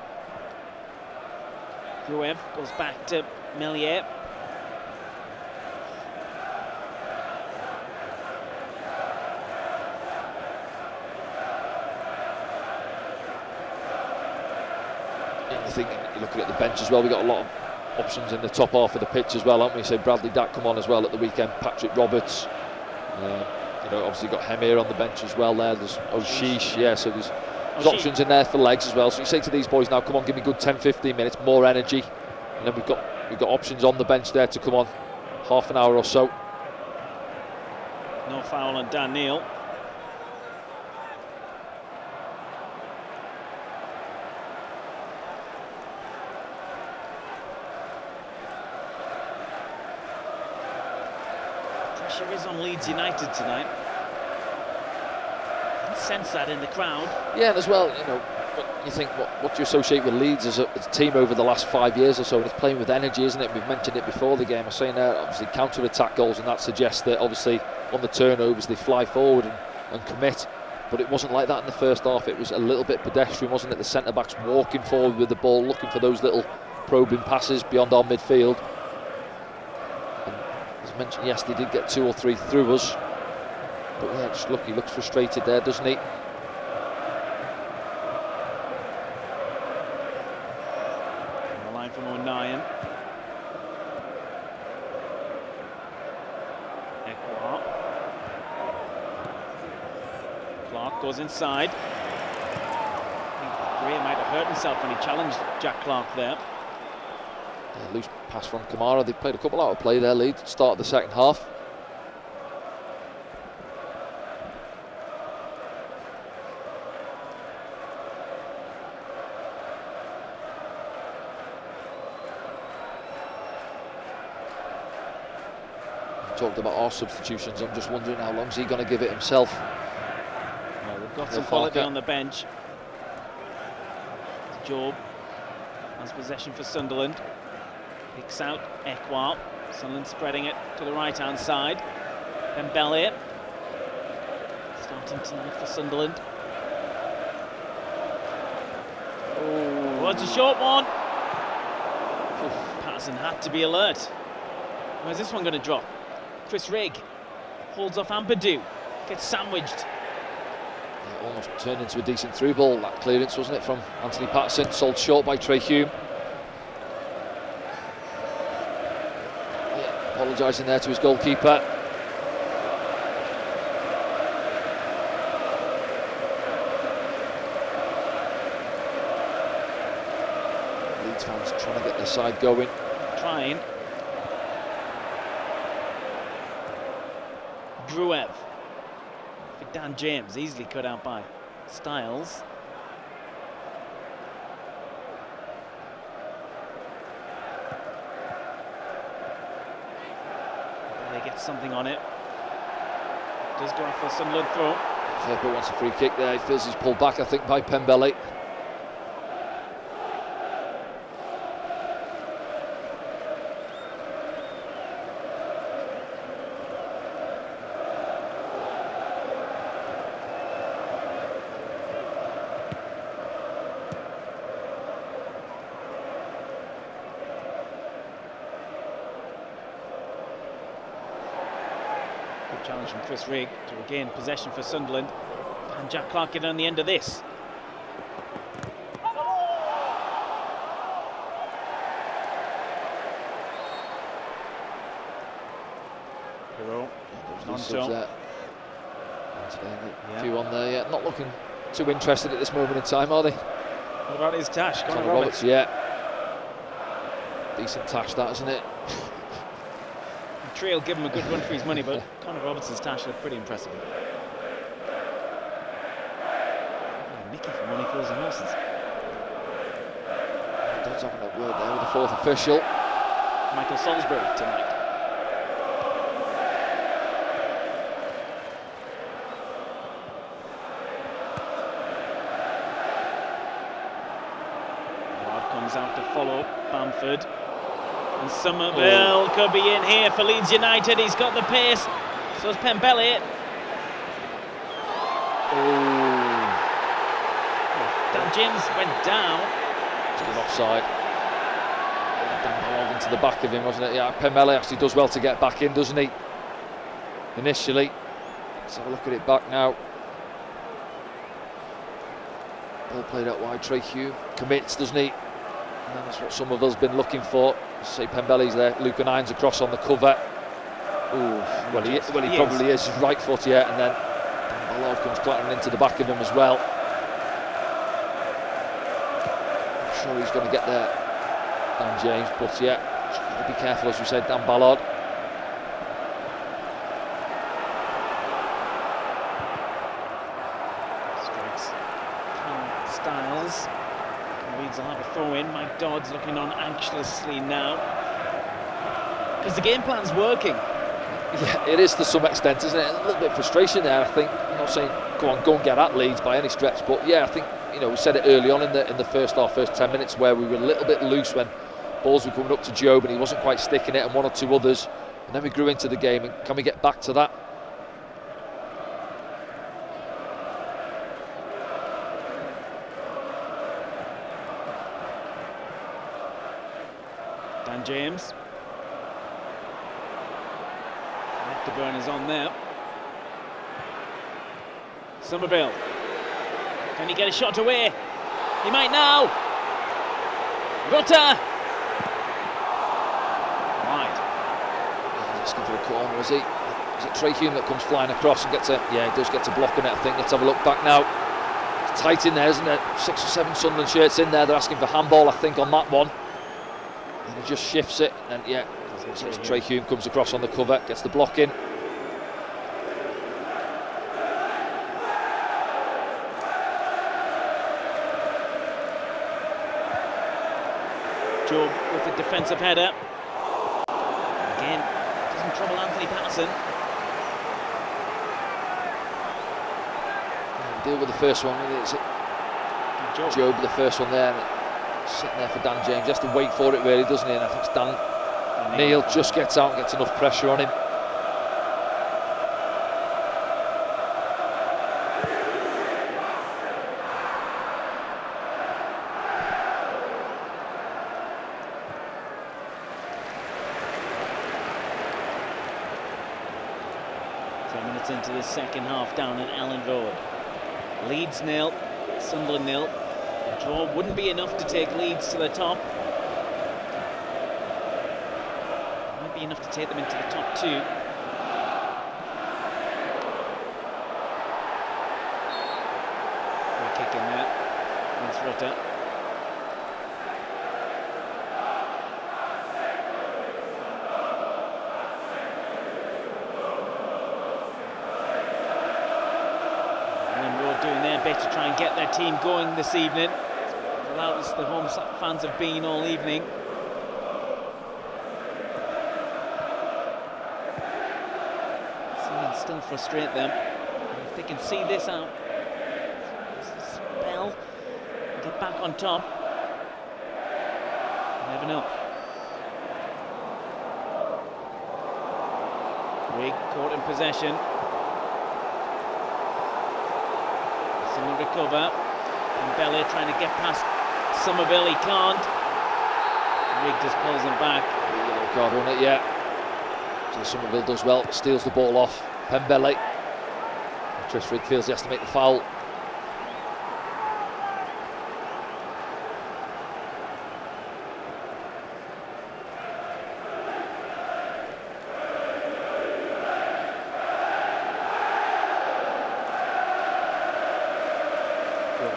Gruev goes back to Melier. I think you're looking at the bench as well, we've got a lot of options in the top half of the pitch as well, haven't we? So Bradley Dack come on as well at the weekend, Patrick Roberts, obviously got Hemir on the bench as well there, there's Oshish, yeah, so there's options in there for legs as well. So you say to these boys now, come on, give me good 10-15 minutes, more energy, and then we've got options on the bench there to come on half an hour or so. No foul on Dan Neil. pressure is on Leeds United tonight. I can sense that in the crowd. Yeah, and as well, you know, you think what do you associate with Leeds as a team over the last 5 years or so? And it's playing with energy, isn't it? We've mentioned it before the game. I was saying there, obviously counter-attack goals, and that suggests that obviously on the turnovers they fly forward and commit. But it wasn't like that in the first half. It was a little bit pedestrian, wasn't it? The centre-backs walking forward with the ball, looking for those little probing passes beyond our midfield. And as mentioned, yes, they did get 2 or 3 through us. But yeah, just look, he looks frustrated there, doesn't he? On the line from O'Nien. Ekwar. Clark goes inside. I think Gray might have hurt himself when he challenged Jack Clark there. Yeah, loose pass from Kamara. They played a couple out of play there, Leeds, start of the second half. Talked about our substitutions. I'm just wondering how long's he going to give it himself. Well, they've got some quality on the bench. Job has possession for Sunderland. Picks out Ekwar. Sunderland spreading it to the right-hand side. Dembele starting tonight for Sunderland. Oh, it's a short one. Patterson had to be alert. Where's this one going to drop? Chris Rigg holds off Ampadu, gets sandwiched. Yeah, almost turned into a decent through ball, that clearance, wasn't it, from Anthony Patterson, sold short by Trey Hume. Yeah, apologising there to his goalkeeper. Leeds fans trying to get their side going. Trying. Gruev for Dan James, easily cut out by Styles. They get something on it. Does go off for Sunderland throw. Firpo wants a free kick there. He feels he's pulled back, I think, by Pembele. Challenge from Chris Rigg to regain possession for Sunderland. And Jack Clark get on the end of this. Hero. A few on there, yeah. Not looking too interested at this moment in time, are they? What about his tash? Connor Roberts, yeah. Decent tash, that, isn't it? Tree will give him a good run for his money, but Connor Robertson's tash looked pretty impressive. Nicky for money, fools and horses. Dodds having a word there with the fourth official. Michael Salisbury tonight. Ward comes out to follow Bamford. And Somerville could be in here for Leeds United. He's got the pace. So is Pembele. Dan James went down. It's good offside. Dan Ballard into the back of him, wasn't it? Yeah, Pembele actually does well to get back in, doesn't he? Initially. Let's have a look at it back now. Ball played out wide. Trey Hume commits, doesn't he? And that's what Somerville's been looking for. Say Pembele's there. Luca Nine's across on the cover. Well, he probably is. His right foot, yeah. And then Dan Ballard comes clattering into the back of him as well. I'm sure he's going to get there, Dan James. But yeah, just got to be careful, as we said, Dan Ballard. Strikes Styles. Leeds will have a throw in. Mike Dodds looking on anxiously now. Because the game plan's working. Yeah, it is to some extent, isn't it? A little bit of frustration there, I think. I'm not saying go and get at Leeds by any stretch, but yeah, I think, you know, we said it early on in the first half, first 10 minutes, where we were a little bit loose when balls were coming up to Job and he wasn't quite sticking it, and one or two others, and then we grew into the game. And can we get back to that? Dan James. Afterburners on there. Somerville. Can he get a shot away? He might now. Rutter. Right. He's asking for a corner, is he? Is it Trey Hume that comes flying across and gets a... Yeah, he does get to blocking it, I think. Let's have a look back now. It's tight in there, isn't it? 6 or 7 Sunderland shirts in there. They're asking for handball, I think, on that one. And he just shifts it, and yeah, Trey Hume comes across on the cover, gets the block in. Job with the defensive header. Again, doesn't trouble Anthony Patterson. Deal with the first one. Is it Job with the first one there? Sitting there for Dan James. He has to wait for it, really, doesn't he? And I think it's Dan Neil just gets out and gets enough pressure on him. Into the second half down at Ellen Road. Leeds 0, Sunderland 0. A draw wouldn't be enough to take Leeds to the top. Might be enough to take them into the top 2. Free kick in there. Against Rutter. Doing their bit to try and get their team going this evening. As loud as the home fans have been all evening. Seeing still frustrate them. And if they can see this out, this spell, and get back on top, you never know. Rigg caught in possession. Will recover, and Bellier trying to get past Somerville, he can't. Rigg just pulls him back. Yellow card on it, yeah. So Somerville does well, steals the ball off Pembele. Chris Rigg feels he has to make the foul.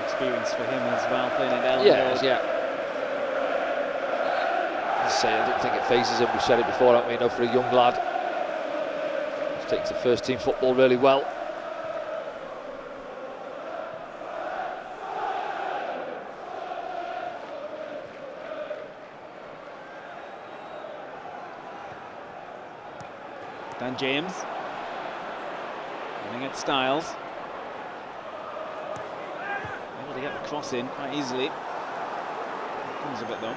Experience for him as well, playing at Ellen Road. Yeah. As I say, I don't think it phases him. We've said it before, haven't we? You know, for a young lad, he's taken to first team football really well. Dan James running at Styles. Able to get the cross in quite easily. Comes a bit though.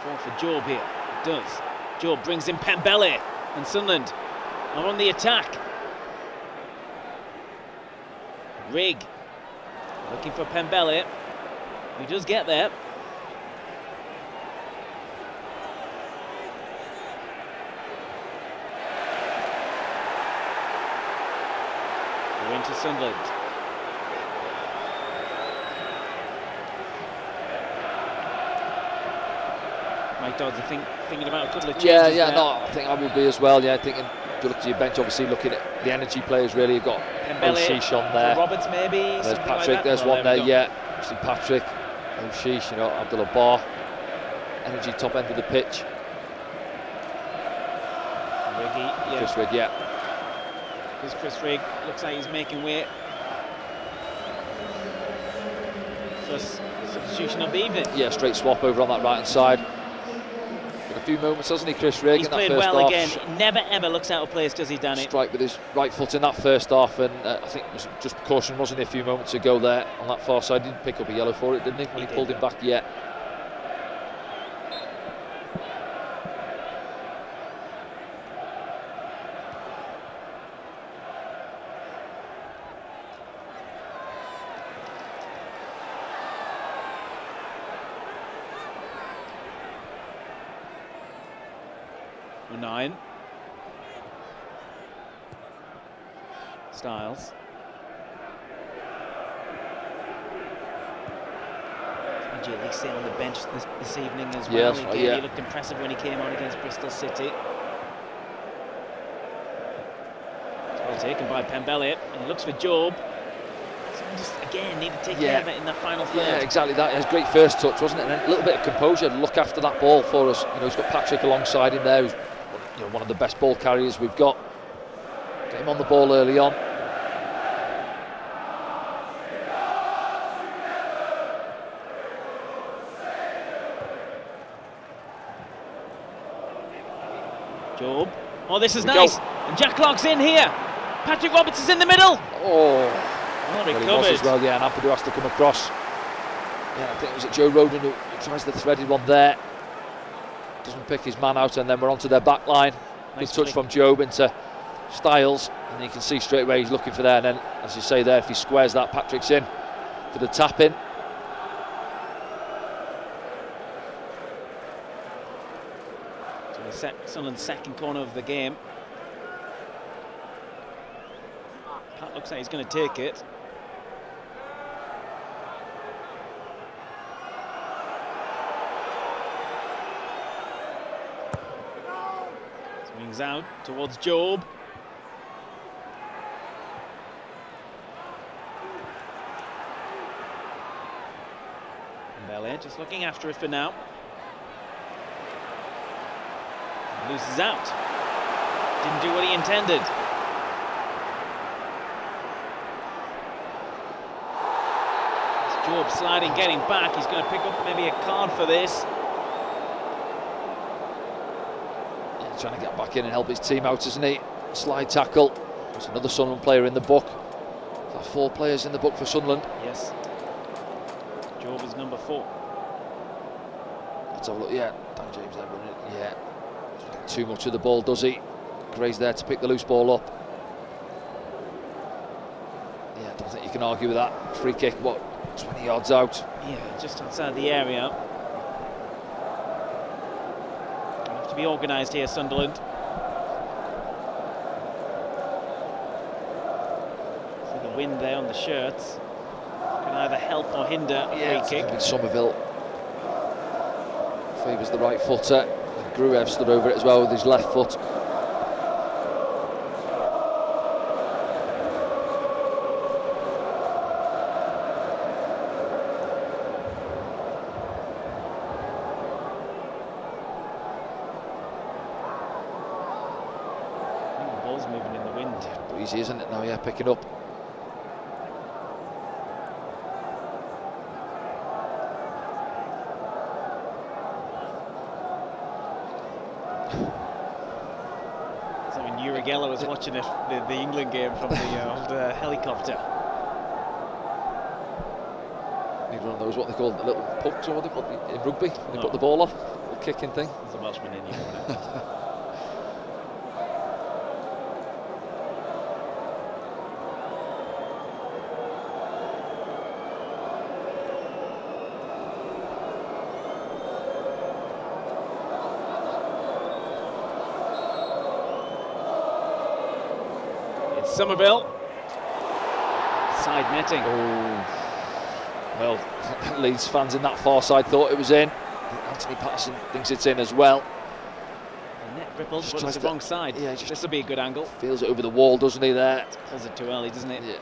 Fall for Job here. It does. Job brings in Pembele, and Sunderland are on the attack. Rigg looking for Pembele. He does get there. We're into Sunderland. Mike Dodds, I think, thinking about a couple of changes. Yeah, there. no, I think I would be as well. Yeah, thinking if you look at your bench, obviously looking at the energy players. Really, you've got O'Sheesh on there. Roberts maybe. There's Patrick. Like that. There's one there. Yeah, obviously Patrick, O'Sheesh. You know, Abdullah Barr. Energy top end of the pitch. Riggy, yeah. Chris Rigg, yeah. Because Chris Rigg looks like he's making way. First substitution of the evening. Yeah, straight swap over on that right hand side. Bit few moments, hasn't he, Chris Rigg? He's in that played first well half. again. Never ever looks out of place, does he, Danny? Strike with his right foot in that first half, and I think it was just precaution, wasn't he, a few moments ago there on that far side. Didn't pick up a yellow for it, didn't he, when he pulled him back yet? Number 9. Styles. Ideally, sit on the bench this evening as well. Yeah. He looked impressive when he came on against Bristol City. It's well taken by Pembele, and he looks for Job. Someone just again need to take care of it in that final third. Yeah, exactly that. It was a great first touch, wasn't it? And then a little bit of composure, look after that ball for us. You know, he's got Patrick alongside him there, who's one of the best ball carriers we've got. Get him on the ball early on. Job. Oh, this is nice. And Jack Clark's in here. Patrick Roberts is in the middle. Oh, recovered. well, as well. Yeah, and Ampadu has to come across. Yeah, I think it was Joe Roden who tries the threaded one there. Doesn't pick his man out, and then we're onto their back line. Nice touch from Job into Styles, and you can see straight away he's looking for there. And then, as you say there, if he squares that, Patrick's in for the tap in. Sunderland's second corner of the game. Pat looks like he's going to take it. Swings out towards Job. Pembele just looking after it for now. Loses out. Didn't do what he intended. It's Job sliding, getting back. He's going to pick up maybe a card for this. Yeah, trying to get back in and help his team out, isn't he? Slide tackle. There's another Sunderland player in the book. There are 4 players in the book for Sunderland. Yes. Job is number 4. Let's have a look. Yeah, Dan James there running. Yeah. Too much of the ball, does he? Gray's there to pick the loose ball up. Yeah, I don't think you can argue with that. Free kick, what, 20 yards out? Yeah, just outside the area. Gonna have to be organised here, Sunderland. See the wind there on the shirts. Can either help or hinder a free kick. Somerville favours the right footer. Gruev stood over it as well with his left foot. I think the ball's moving in the wind. Breezy, isn't it now? Yeah, picking up. Geller was watching the England game from the old helicopter. Need one of those, what they call the little pucks or what they put in rugby when they put the ball off, the kicking thing. There's a Welshman in you. Somerville. Side netting. Oh. Well, Leeds fans in that far side thought it was in. Anthony Patterson thinks it's in as well. The net rippled, but it's the wrong side. Yeah, this will be a good angle. Feels it over the wall, doesn't he, there? Pulls it too early, doesn't it? Yeah.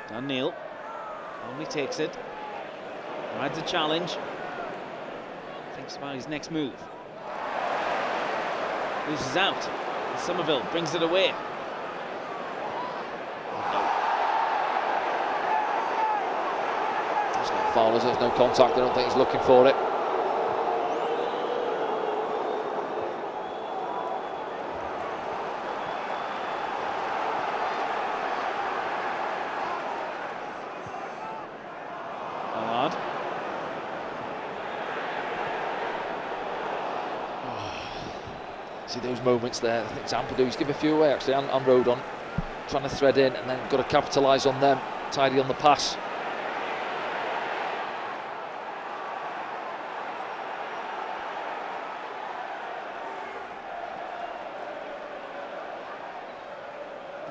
Dan Neil only takes it, rides a challenge, thinks about his next move. Loses out. Somerville brings it away. There's no foul, there's no contact. I don't think he's looking for it. Allard. See those moments there. I think Zampadu, he's given a few away actually, and Rodon trying to thread in, and then got to capitalise on them. Tidy on the pass.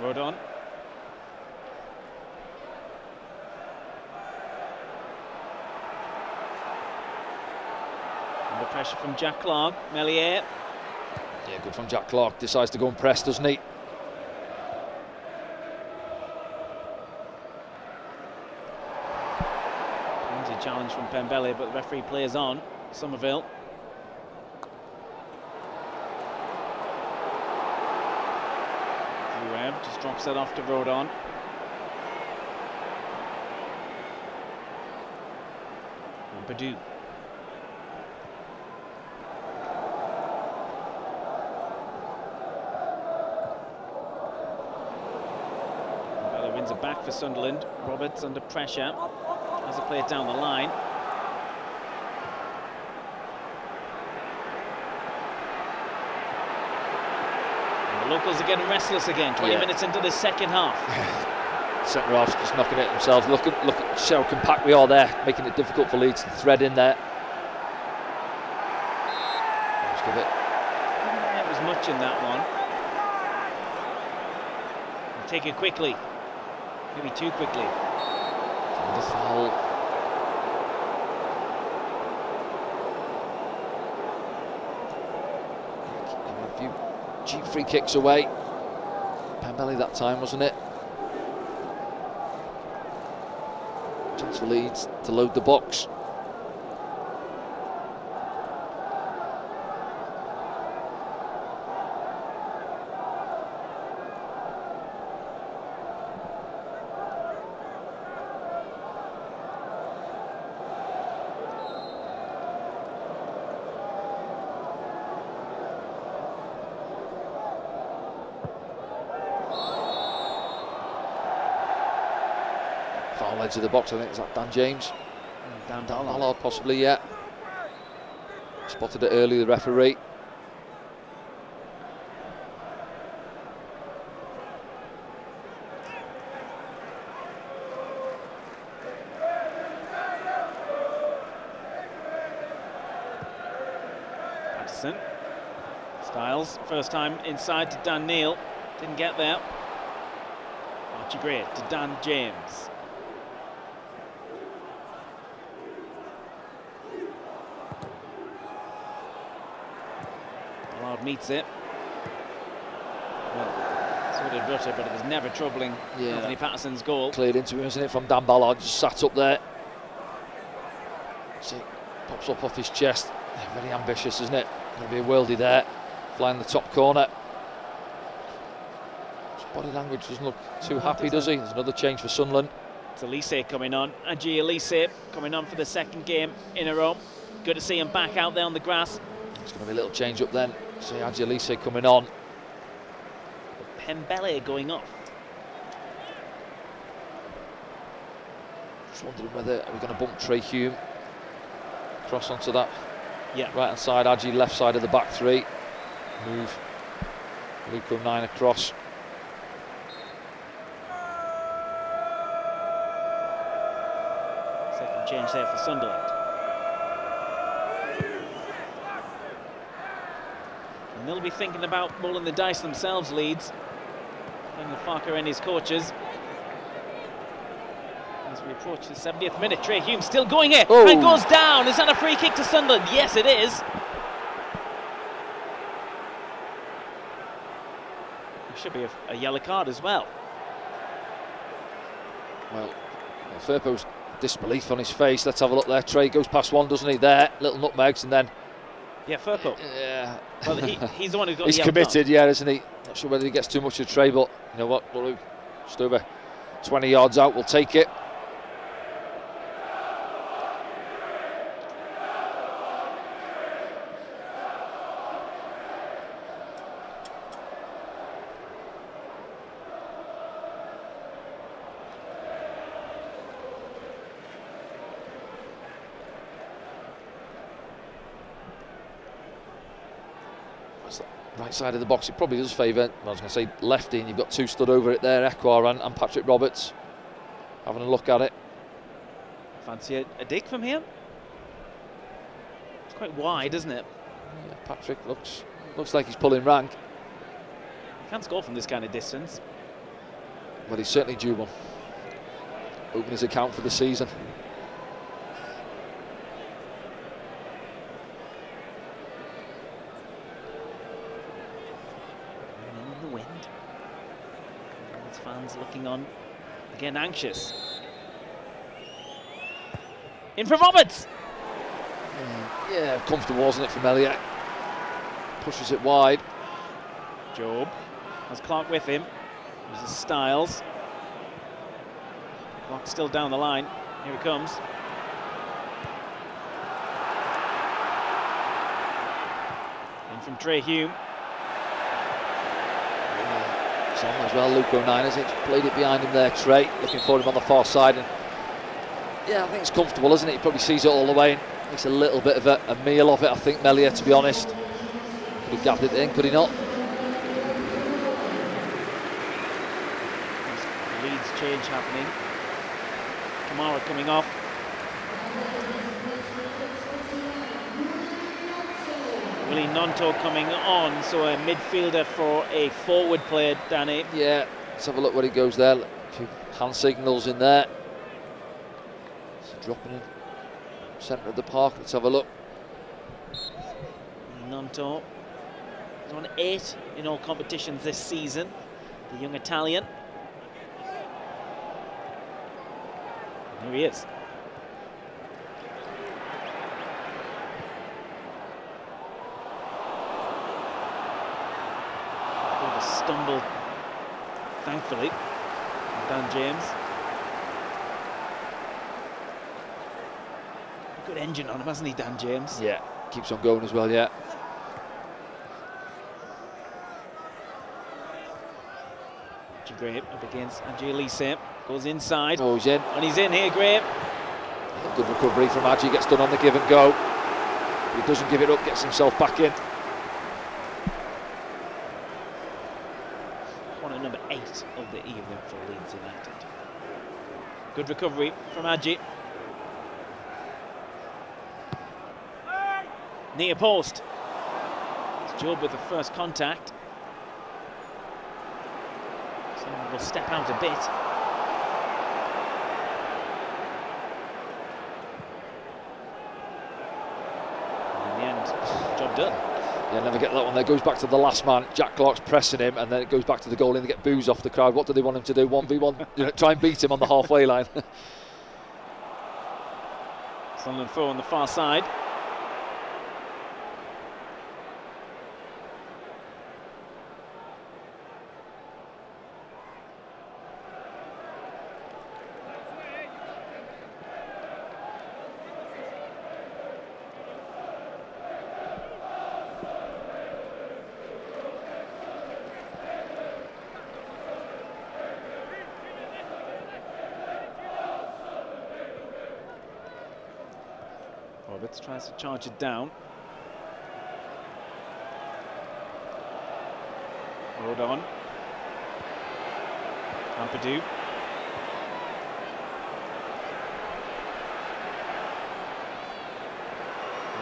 Rodon. Under pressure from Jack Clark. Meslier. Yeah, good from Jack Clark. Decides to go and press, doesn't he? Plenty challenge from Pembele, but the referee plays on. Somerville. Just drops that off to Rodon. And Badu. Bella wins it back for Sunderland. Roberts under pressure as he plays down the line. Locals are getting restless again. 20 minutes into the second half. Centre half's just knocking it themselves. Look at how compact we are there, making it difficult for Leeds to thread in there. Let's give it. There was much in that one. We'll take it quickly. Maybe too quickly. The foul. A few cheap free kicks away. Pembele that time, wasn't it? Chance for Leeds to load the box. Far edge of the box, I think. Is that Dan James? Dan Ballard possibly, yeah. Spotted it early, the referee. Patterson. Styles, first time inside to Dan Neil. Didn't get there. Archie Gray to Dan James. Meets it. Well, so did Rutter, but it was never troubling Anthony Patterson's goal. Cleared into him, isn't it, from Dan Ballard, just sat up there. See, pops up off his chest. Very ambitious, isn't it? Going to be a worldie there. Flying the top corner. His body language doesn't look too happy, does he? There's another change for Sunderland. It's Elise coming on. Adji Elise coming on for the second game in a row. Good to see him back out there on the grass. It's going to be a little change up then. See Adji Elise coming on. Pembele going off. Just wondering whether we're going to bump Trey Hume. Cross onto that right hand side. Adji left side of the back three. Move Luke 9 across. Second change there for Sunderland. And they'll be thinking about rolling the dice themselves, Leeds. And Farker and his coaches. As we approach the 70th minute, Trey Hume still going here and goes down. Is that a free kick to Sunderland? Yes, it is. It should be a yellow card as well. Well, Firpo's disbelief on his face. Let's have a look there. Trey goes past one, doesn't he? There, little nutmegs, and then Yeah, Firpo. Yeah. Well, he's the one who got He's yelled committed, on. yeah, isn't he? Not sure whether he gets too much of a tray, but you know what? Just over 20 yards out, we'll take it. Right side of the box, it probably does favour, I was going to say lefty, and you've got two stood over it there, Ekwar and Patrick Roberts having a look at it. Fancy a dig from here? It's quite wide, isn't it? Yeah, Patrick looks like he's pulling rank. He can't score from this kind of distance. Well, he's certainly due one. Open his account for the season. Fans looking on, again anxious. In from Roberts! Yeah, comfortable, wasn't it, from Elliott? Pushes it wide. Job has Clark with him. This is Styles. Clark still down the line. Here he comes. In from Trey Hume. On as well, Luke O'Neill, has played it behind him there, Trey, looking for him on the far side, and yeah, I think it's comfortable, isn't it? He probably sees it all the way and makes a little bit of a meal of it, I think, Melia, to be honest. Could have gabbed it in, could he not? Leeds change happening. Kamara coming off. Willie Nonto coming on, so a midfielder for a forward player, Danny. Yeah, let's have a look where he goes there. A few hand signals in there. It's dropping in centre of the park. Let's have a look. Nonto is on 8 in all competitions this season. The young Italian. Here he is. Stumble, thankfully, from Dan James. Good engine on him, hasn't he, Dan James? Yeah, keeps on going as well, yeah. Graham up against Angelise, goes inside. Oh, he's in. And he's in here, Graham. Good recovery from Adji, gets done on the give and go. He doesn't give it up, gets himself back in. Number 8 of the evening for Leeds United. Good recovery from Adji. Near post. It's Job with the first contact. Someone will step out a bit. And in the end, job done. Yeah, never get that one there. Goes back to the last man. Jack Clark's pressing him, and then it goes back to the goal, and they get boos off the crowd. What do they want him to do? 1v1, you know, try and beat him on the halfway line. Sunderland 4 on the far side. Roberts tries to charge it down. Hold on. Ampadu.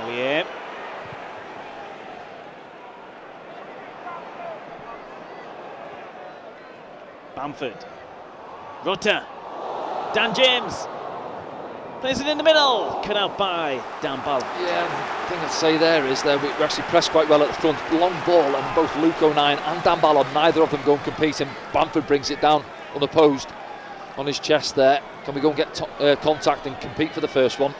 Ollier. Bamford. Rota. Dan James. Plays it in the middle. Cut out by Dan Ball. Yeah, the thing I'd say there is that we actually pressed quite well at the front. Long ball, and both Luke O'Neill and Dan Ballard, neither of them go and compete, and Bamford brings it down unopposed on his chest there. Can we go and get contact and compete for the first one?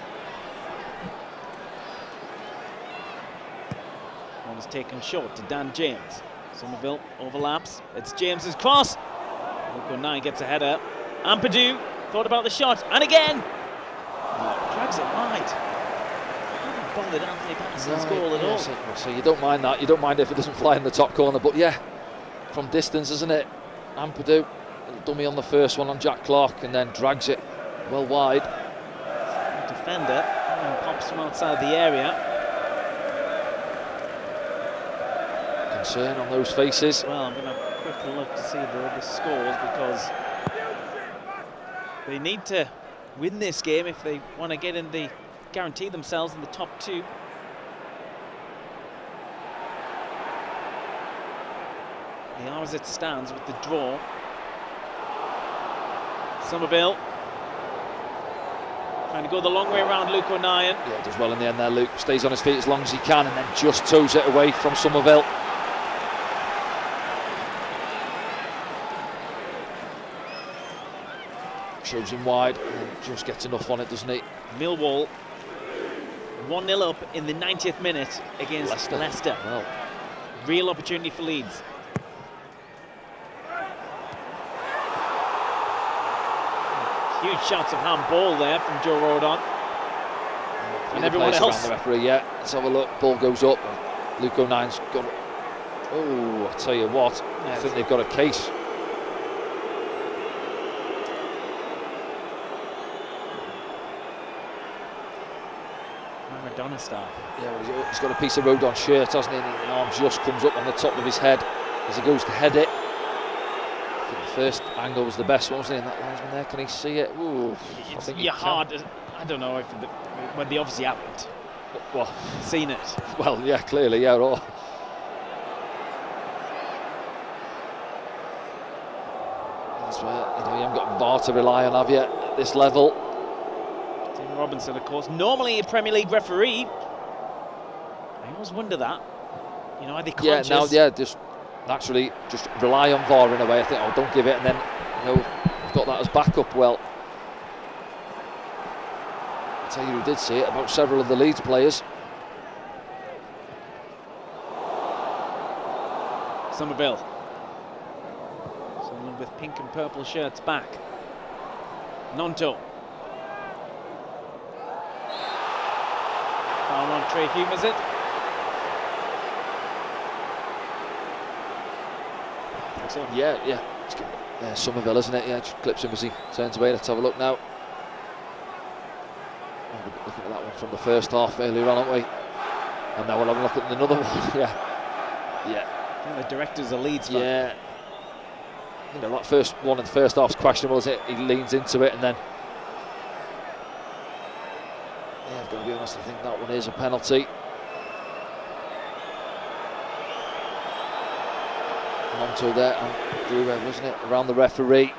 taken short to Dan James. Somerville overlaps. It's James's cross. Luke O'Neill gets a header. Ampadu thought about the shot, and again! Drags it wide. Haven't bothered Anthony Patterson's goal at all. So you don't mind that. You don't mind if it doesn't fly in the top corner, but yeah, from distance, isn't it? Ampadu, dummy on the first one on Jack Clark, and then drags it well wide. Defender and pops from outside the area. Concern on those faces. Well, I'm going to quickly look to see the scores, because they need to win this game if they want to get in the guarantee themselves in the top two. They are as it stands with the draw. Somerville trying to go the long way around Luke O'Neill. Yeah, does well in the end there. Luke stays on his feet as long as he can, and then just toes it away from Somerville. Shows him wide and just gets enough on it, doesn't he? Millwall 1-0 up in the 90th minute against Leicester. Well, real opportunity for Leeds. Huge shots of handball there from Joe Rodon. And everyone else. Around the referee, yeah. Let's have a look. Ball goes up. Luke O'Nine's got. Oh, I tell you what, I think they've got a case. Maradona style. Yeah, well, he's got a piece of Rodon shirt, hasn't he? And the arm just comes up on the top of his head as he goes to head it. I think the first angle was the best one, wasn't he? And that linesman there, can he see it? Ooh, I think you're hard. I don't know if when they obviously haven't. Well, seen it. Well, yeah, clearly, yeah. Or that's where you haven't got VAR to rely on, have you, at this level? Tim Robinson, of course, normally a Premier League referee. I always wonder that. You know, are they conscious? Just naturally, just rely on VAR in a way. I think, don't give it, and then I've got that as backup. Well, I'll tell you who did see it, about several of the Leeds players. Somerville. Someone with pink and purple shirts back. Nonto. Foul on Trey Hume, is it? So. Yeah, Somerville, isn't it? Yeah, just clips him as he turns away. Let's have a look now. Looking at that one from the first half earlier on, aren't we? And now we'll have a look at another one. Yeah. I think the director's a Leeds fan. Yeah. You know, that first one in the first half's questionable, isn't it? He leans into it and then. Yeah, I've got to be honest, I think that one is a penalty. Onto there and Drew, wasn't it? Around the referee.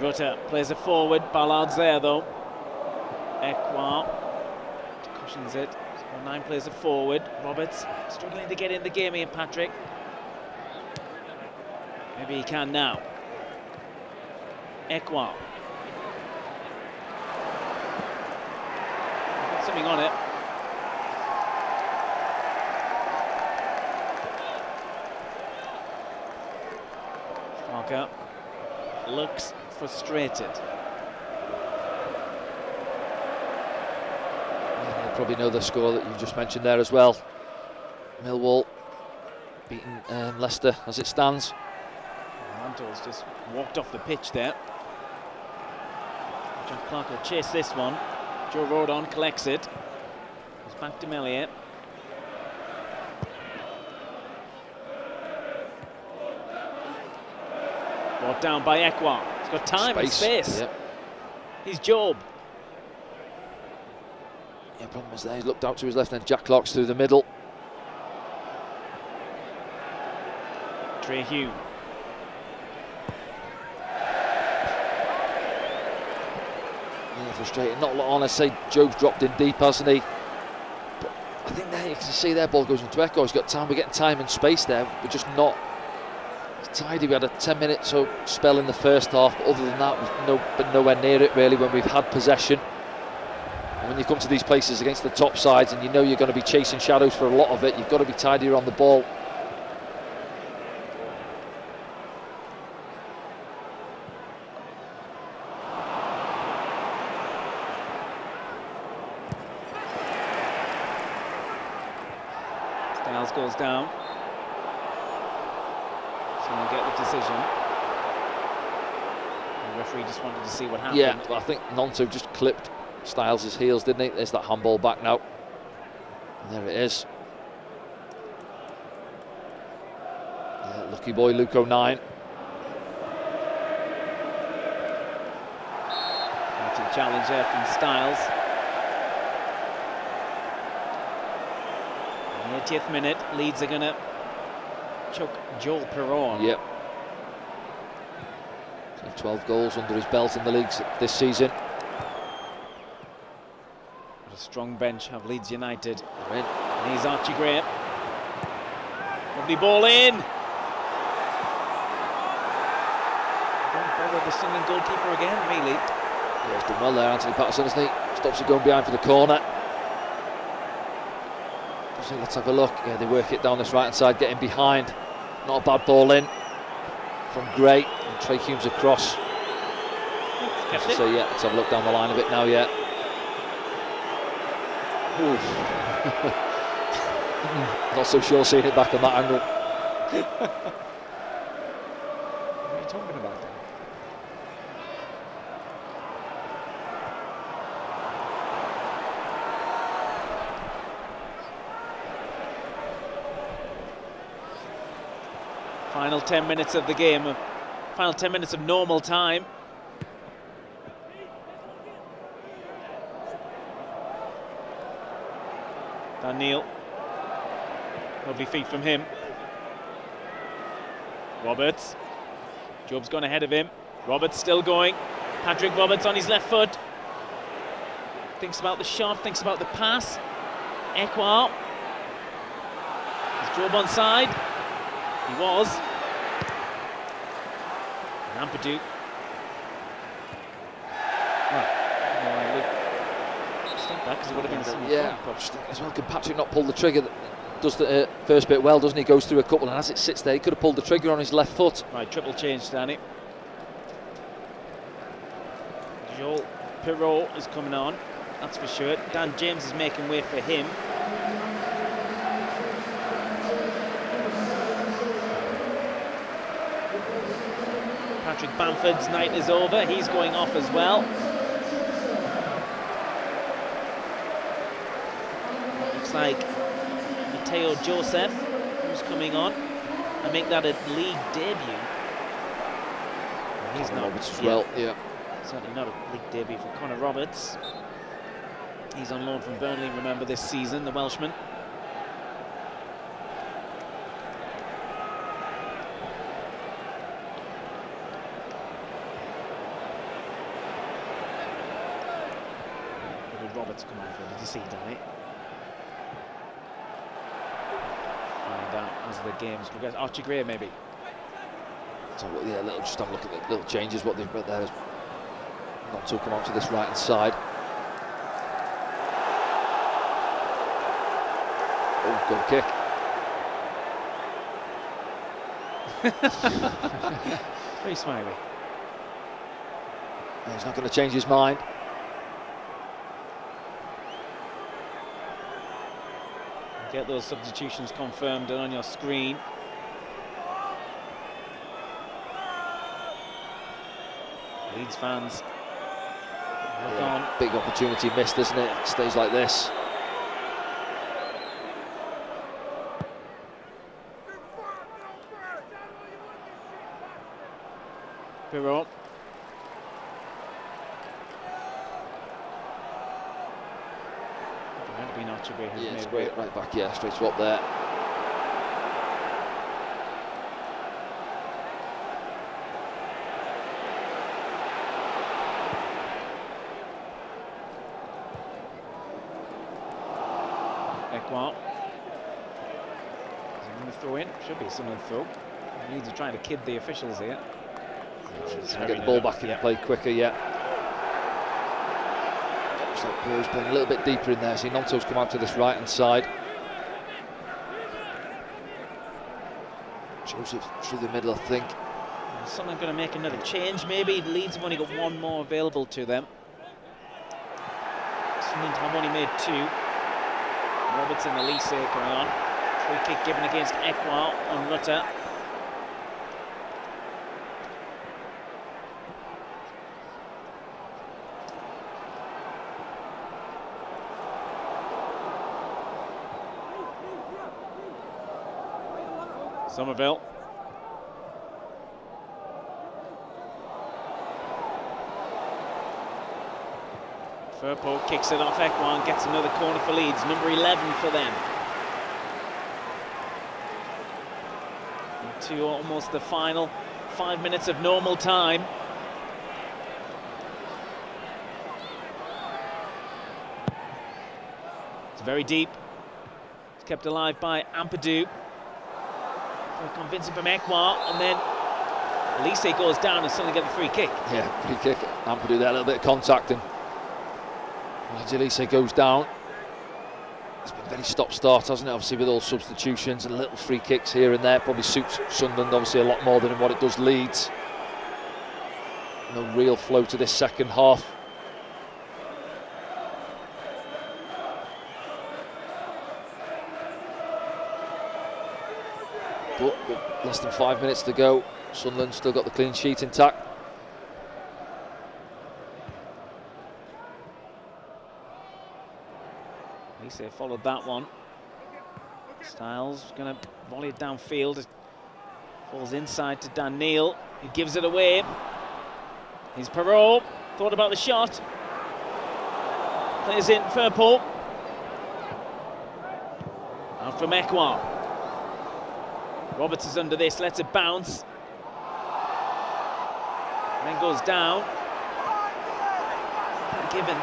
Rutter plays it forward. Ballard's there though. Ekwar cushions it. 9 plays it forward. Roberts struggling to get in the game here, Patrick. Maybe he can now. Ekwar. Something on it. Parker looks frustrated. You probably know the score that you just mentioned there as well. Millwall beating Leicester as it stands. Mantel's just walked off the pitch there. Jack Clark will chase this one. Joe Rodon collects it. Goes back to Mellier. Brought down by Ekwar. He's got time and space. Yep. He's Job. Yeah, problem is there. He's looked out to his left, and Jack Clark's through the middle. Trey Hume. Yeah, frustrating. Not a lot on. I say Job's dropped in deep, hasn't he? But I think there you can see their ball goes into Echo. He's got time. We're getting time and space there. We're just not tidy. We had a 10-minute spell in the first half, but other than that, we've been nowhere near it really when we've had possession. And when you come to these places against the top sides and you know you're going to be chasing shadows for a lot of it, you've got to be tidier on the ball. Styles goes down. So we'll get the decision. The referee just wanted to see what happened. Yeah, I think Nonto just clipped Styles' heels, didn't he? There's that handball back now. And there it is. Yeah, lucky boy Luke O'Nien. Fighting challenge there from Styles. In the 80th minute, Leeds are going to chuck Joel Perron. Yep. 12 goals under his belt in the leagues this season. What a strong bench have Leeds United. They're in. And here's Archie Graham. Lovely ball in. Don't bother the Sunderland goalkeeper again, really. Yeah, he's done well there, Anthony Patterson, hasn't he? Stops it going behind for the corner. Let's have a look. Yeah, they work it down this right-hand side, getting behind. Not a bad ball in from Gray. And Trey Humes across. So yeah, let's have a look down the line a bit now. Yeah. Not so sure seeing it back on that angle. What are you talking about then? Final 10 minutes of the game, final 10 minutes of normal time. Dan Neil, lovely feet from him. Roberts, Job's gone ahead of him. Roberts still going. Patrick Roberts on his left foot. Thinks about the shot, thinks about the pass. Ekwa. Is Job on side? He was. Ampadu. Step back because it would have been a single. Yeah, as well. Can Patrick not pull the trigger? Does the first bit well, doesn't he? Goes through a couple, and as it sits there, he could have pulled the trigger on his left foot. Right, triple change, Danny. Joel Perrault is coming on, that's for sure. Dan James is making way for him. Patrick Bamford's night is over, he's going off as well. Looks like Mateo Joseph, who's coming on, and make that a league debut. He's not Roberts as well, yeah. Certainly not a league debut for Connor Roberts. He's on loan from Burnley, remember, this season, the Welshman. What did Roberts come on for? Did you see, Danny? Find out as the games progress. Archie Gray, maybe. So yeah, just have a look at the little changes. What they've got there is not to come onto this right hand side. Oh, good kick. Very smiley. He's not going to change his mind. Get those substitutions confirmed and on your screen. Leeds fans look on. Big opportunity missed, isn't it? It stays like this. Perrault. It might have been Archibald who made way. Right back, yeah, straight swap there. Ekwa. Is he going to throw in? Should be someone throw. Leeds are trying to kid the officials here. Trying to get the ball back in and play quicker, yeah. Looks like Blue's playing a little bit deeper in there. See Nonto's come out to this right-hand side. Joseph through the middle, I think. Someone going to make another change, maybe. Leeds have only got one more available to them. Sunderland have only made 2. Roberts and Elise going on. Free kick given against Ekwa on Rutter. Somerville. Firpo kicks it off Ekwan, gets another corner for Leeds, number 11 for them. To almost the final 5 minutes of normal time. It's very deep. It's kept alive by Ampadu. Very convincing from Ekwa, and then Elise goes down and suddenly get the free kick. Yeah, free kick. Ampadu there, a little bit of contact, and Elise goes down. It's been very stop-start, hasn't it? Obviously, with all substitutions and little free kicks here and there, probably suits Sunderland obviously a lot more than what it does Leeds. No real flow to this second half. But with less than 5 minutes to go, Sunderland still got the clean sheet intact. Elise followed that one. Styles going to volley it downfield. It falls inside to Dan Neil. He gives it away. Here's Perrault. Thought about the shot. Plays in Firpo. Out from Ekwa. Roberts is under this, lets it bounce. Then goes down. Given.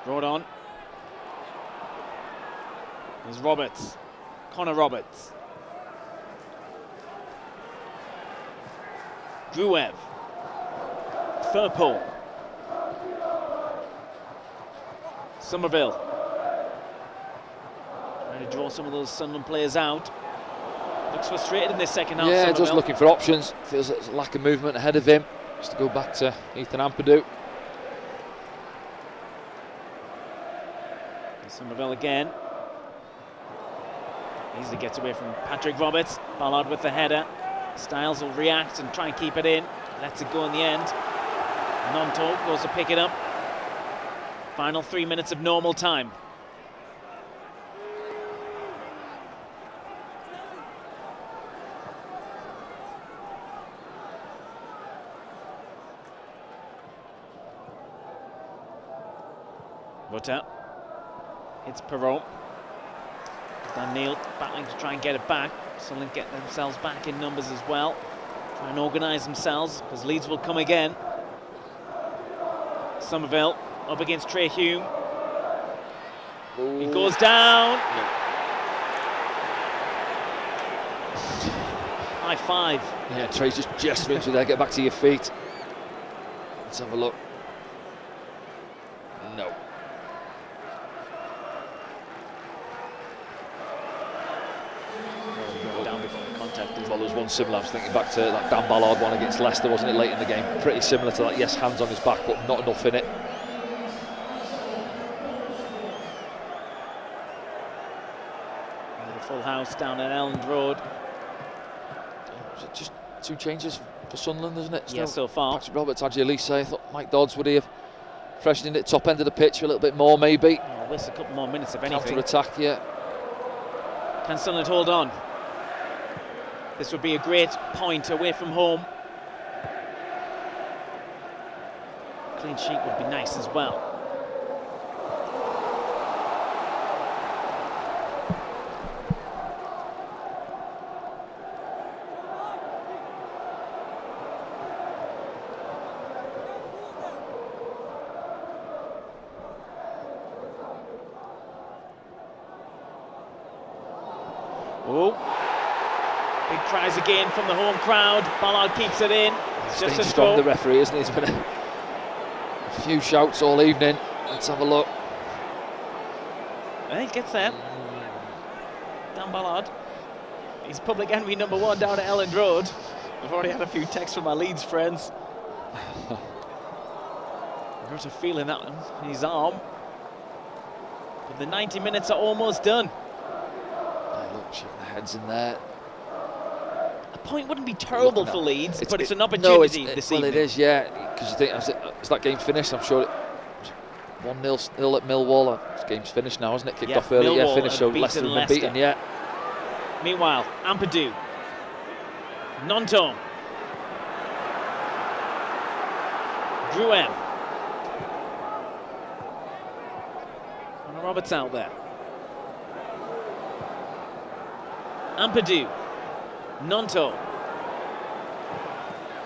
Brought on. There's Roberts. Connor Roberts. Gruev. Firpo. Somerville. Trying to draw some of those Sunderland players out. Looks frustrated in this second half. Yeah, Somerville. just looking for options. Feels there's a lack of movement ahead of him. Just to go back to Ethan Ampadu. Somerville again. Easily gets away from Patrick Roberts. Ballard with the header. Styles will react and try and keep it in. Lets it go in the end. Nonto goes to pick it up. Final 3 minutes of normal time. Rutter. It's Perrault. Dan Neil battling to try and get it back. Sunderland get themselves back in numbers as well. Try and organise themselves, because Leeds will come again. Somerville up against Trey Hume. Ooh. He goes down. No. High five. Yeah, Trey's just gesturing through there. Get back to your feet. Let's have a look. No. Down before the contact. Well, there was one similar. I was thinking back to that Dan Ballard one against Leicester, wasn't it, late in the game? Pretty similar to that. Yes, hands on his back, but not enough in it. The full house down at Elland Road. Was it just 2 changes for Sunderland, isn't it? Yeah, so far. Patrick Roberts, Adji Elise. I thought Mike Dodds would he have freshened it top end of the pitch a little bit more, maybe. Oh, waste a couple more minutes if anything. Counter attack, yeah. Can Sunderland hold on? This would be a great point away from home. Clean sheet would be nice as well. Oh, big cries again from the home crowd. Ballard keeps it in. It's just a strong, stroke. the referee, isn't he? He's been a few shouts all evening. Let's have a look. He gets there. Dan Ballard. He's public enemy number 1 down at Elland Road. I've already had a few texts from my Leeds friends. I've got a feeling that in his arm. But the 90 minutes are almost done. Look, shaking their heads in there. A point wouldn't be terrible for Leeds, but it's an opportunity this well, evening. it is, yeah. Because you think, as that game's finished, I'm sure 1-0 at Millwall. This game's finished now, isn't it? Kicked off early, Millwall finished, so Leicester have been beaten, yeah. Meanwhile, Ampadu. Nonto. Drouin. And Roberts out there. Ampadu. Nonto.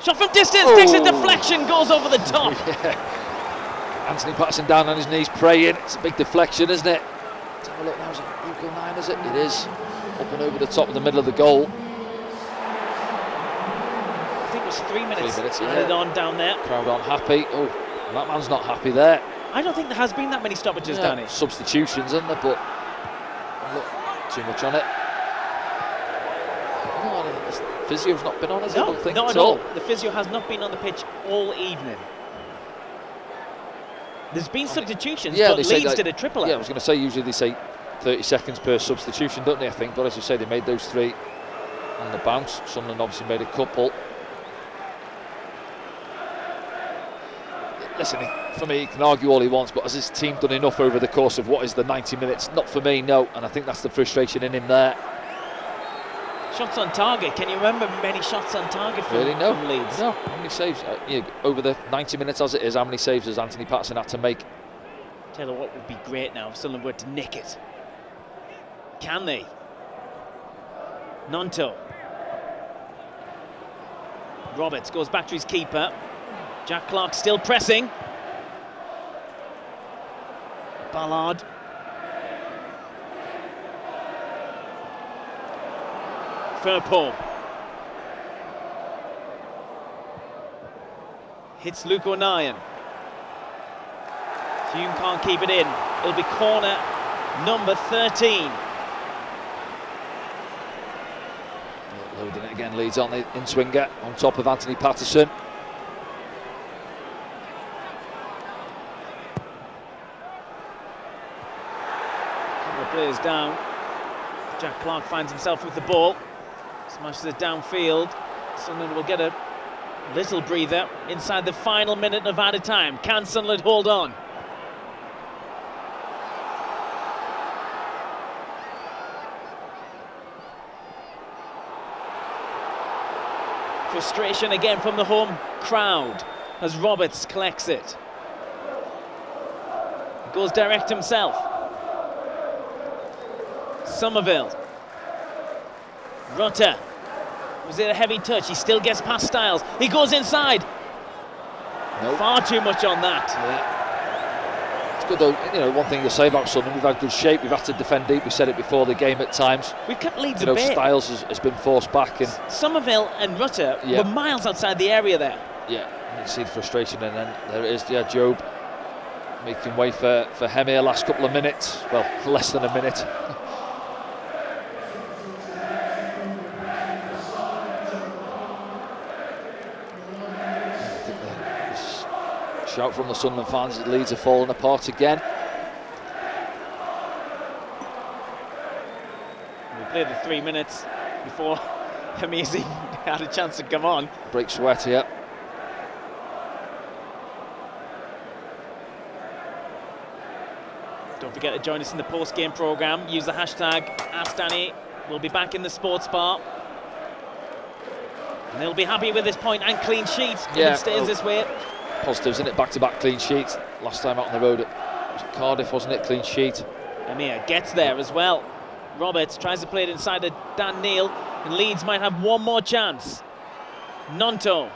Shot from distance, takes a deflection, goes over the top. Yeah. Anthony Patterson down on his knees praying. It's a big deflection, isn't it? Let's have a look now. Is it Luco 9, is it? It is. Up and over the top of the middle of the goal. I think it was 3 minutes. 3 minutes, yeah. Added on down there. Crowd aren't happy. Oh, that man's not happy there. I don't think there has been that many stoppages, Danny. Substitutions, isn't there? But look, too much on it. No, the physio's not been on, has it? I don't think not at all. The physio has not been on the pitch all evening. There's been substitutions, but Leeds did a triple out. Yeah, I was going to say, usually they say 30 seconds per substitution, don't they, I think? But as you say, they made those 3 on the bounce. Sunderland obviously made a couple. Listen, for me, he can argue all he wants, but has his team done enough over the course of what is the 90 minutes? Not for me, no. And I think that's the frustration in him there. Shots on target. Can you remember many shots on target from, from Leeds? No. How many saves? Over the 90 minutes as it is, how many saves has Anthony Patterson had to make? Tell you what would be great now if Sunderland were to nick it. Can they? Nonto. Roberts goes back to his keeper. Jack Clark still pressing. Ballard. Firpo. Hits Luke O'Nien. Hume can't keep it in. It'll be corner number 13. Loading it again, Leeds on the in-swinger on top of Anthony Patterson. Couple of players down. Jack Clark finds himself with the ball. Smashes it downfield. Sunderland will get a little breather inside the final minute of added time. Can Sunderland hold on? Frustration again from the home crowd as Roberts collects it. Goes direct himself. Somerville. Rutter. Was it a heavy touch? He still gets past Styles. He goes inside. Nope. Far too much on that. Yeah. It's good though, one thing to say about Sunderland, we've had good shape, we've had to defend deep, we said it before the game at times. We've kept Leeds a bit. Styles has been forced back. And Somerville and Rutter were miles outside the area there. Yeah, you see the frustration, and then there it is, Job making way for Hemir last couple of minutes. Well, less than a minute. Shout from the Sunderland fans that Leeds are falling apart again. We played the 3 minutes before Hamizi had a chance to come on. Break sweat here. Don't forget to join us in the post-game programme. Use the hashtag #AskDanny. We'll be back in the sports bar. And they'll be happy with this point and clean sheet if it stays this way. Positives, isn't it? Back-to-back clean sheets. Last time out on the road at Cardiff, wasn't it? Clean sheet. Amir gets there as well. Roberts tries to play it inside to Dan Neil, and Leeds might have one more chance. Nonto.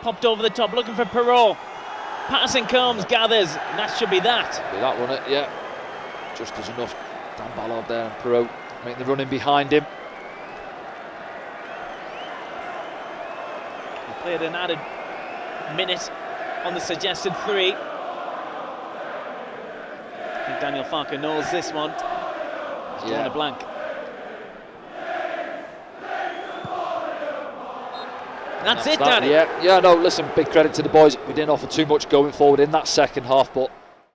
Popped over the top, looking for Perrault. Patterson comes, gathers, and that should be that. Be that, won't it? Yeah. Just as enough Dan Ballard there, and Perot making the run in behind him. He played an added minute on the suggested 3. I think Daniel Farker knows this one. He's drawn a blank. That's it, Danny. Yeah, no, listen, big credit to the boys. We didn't offer too much going forward in that second half, but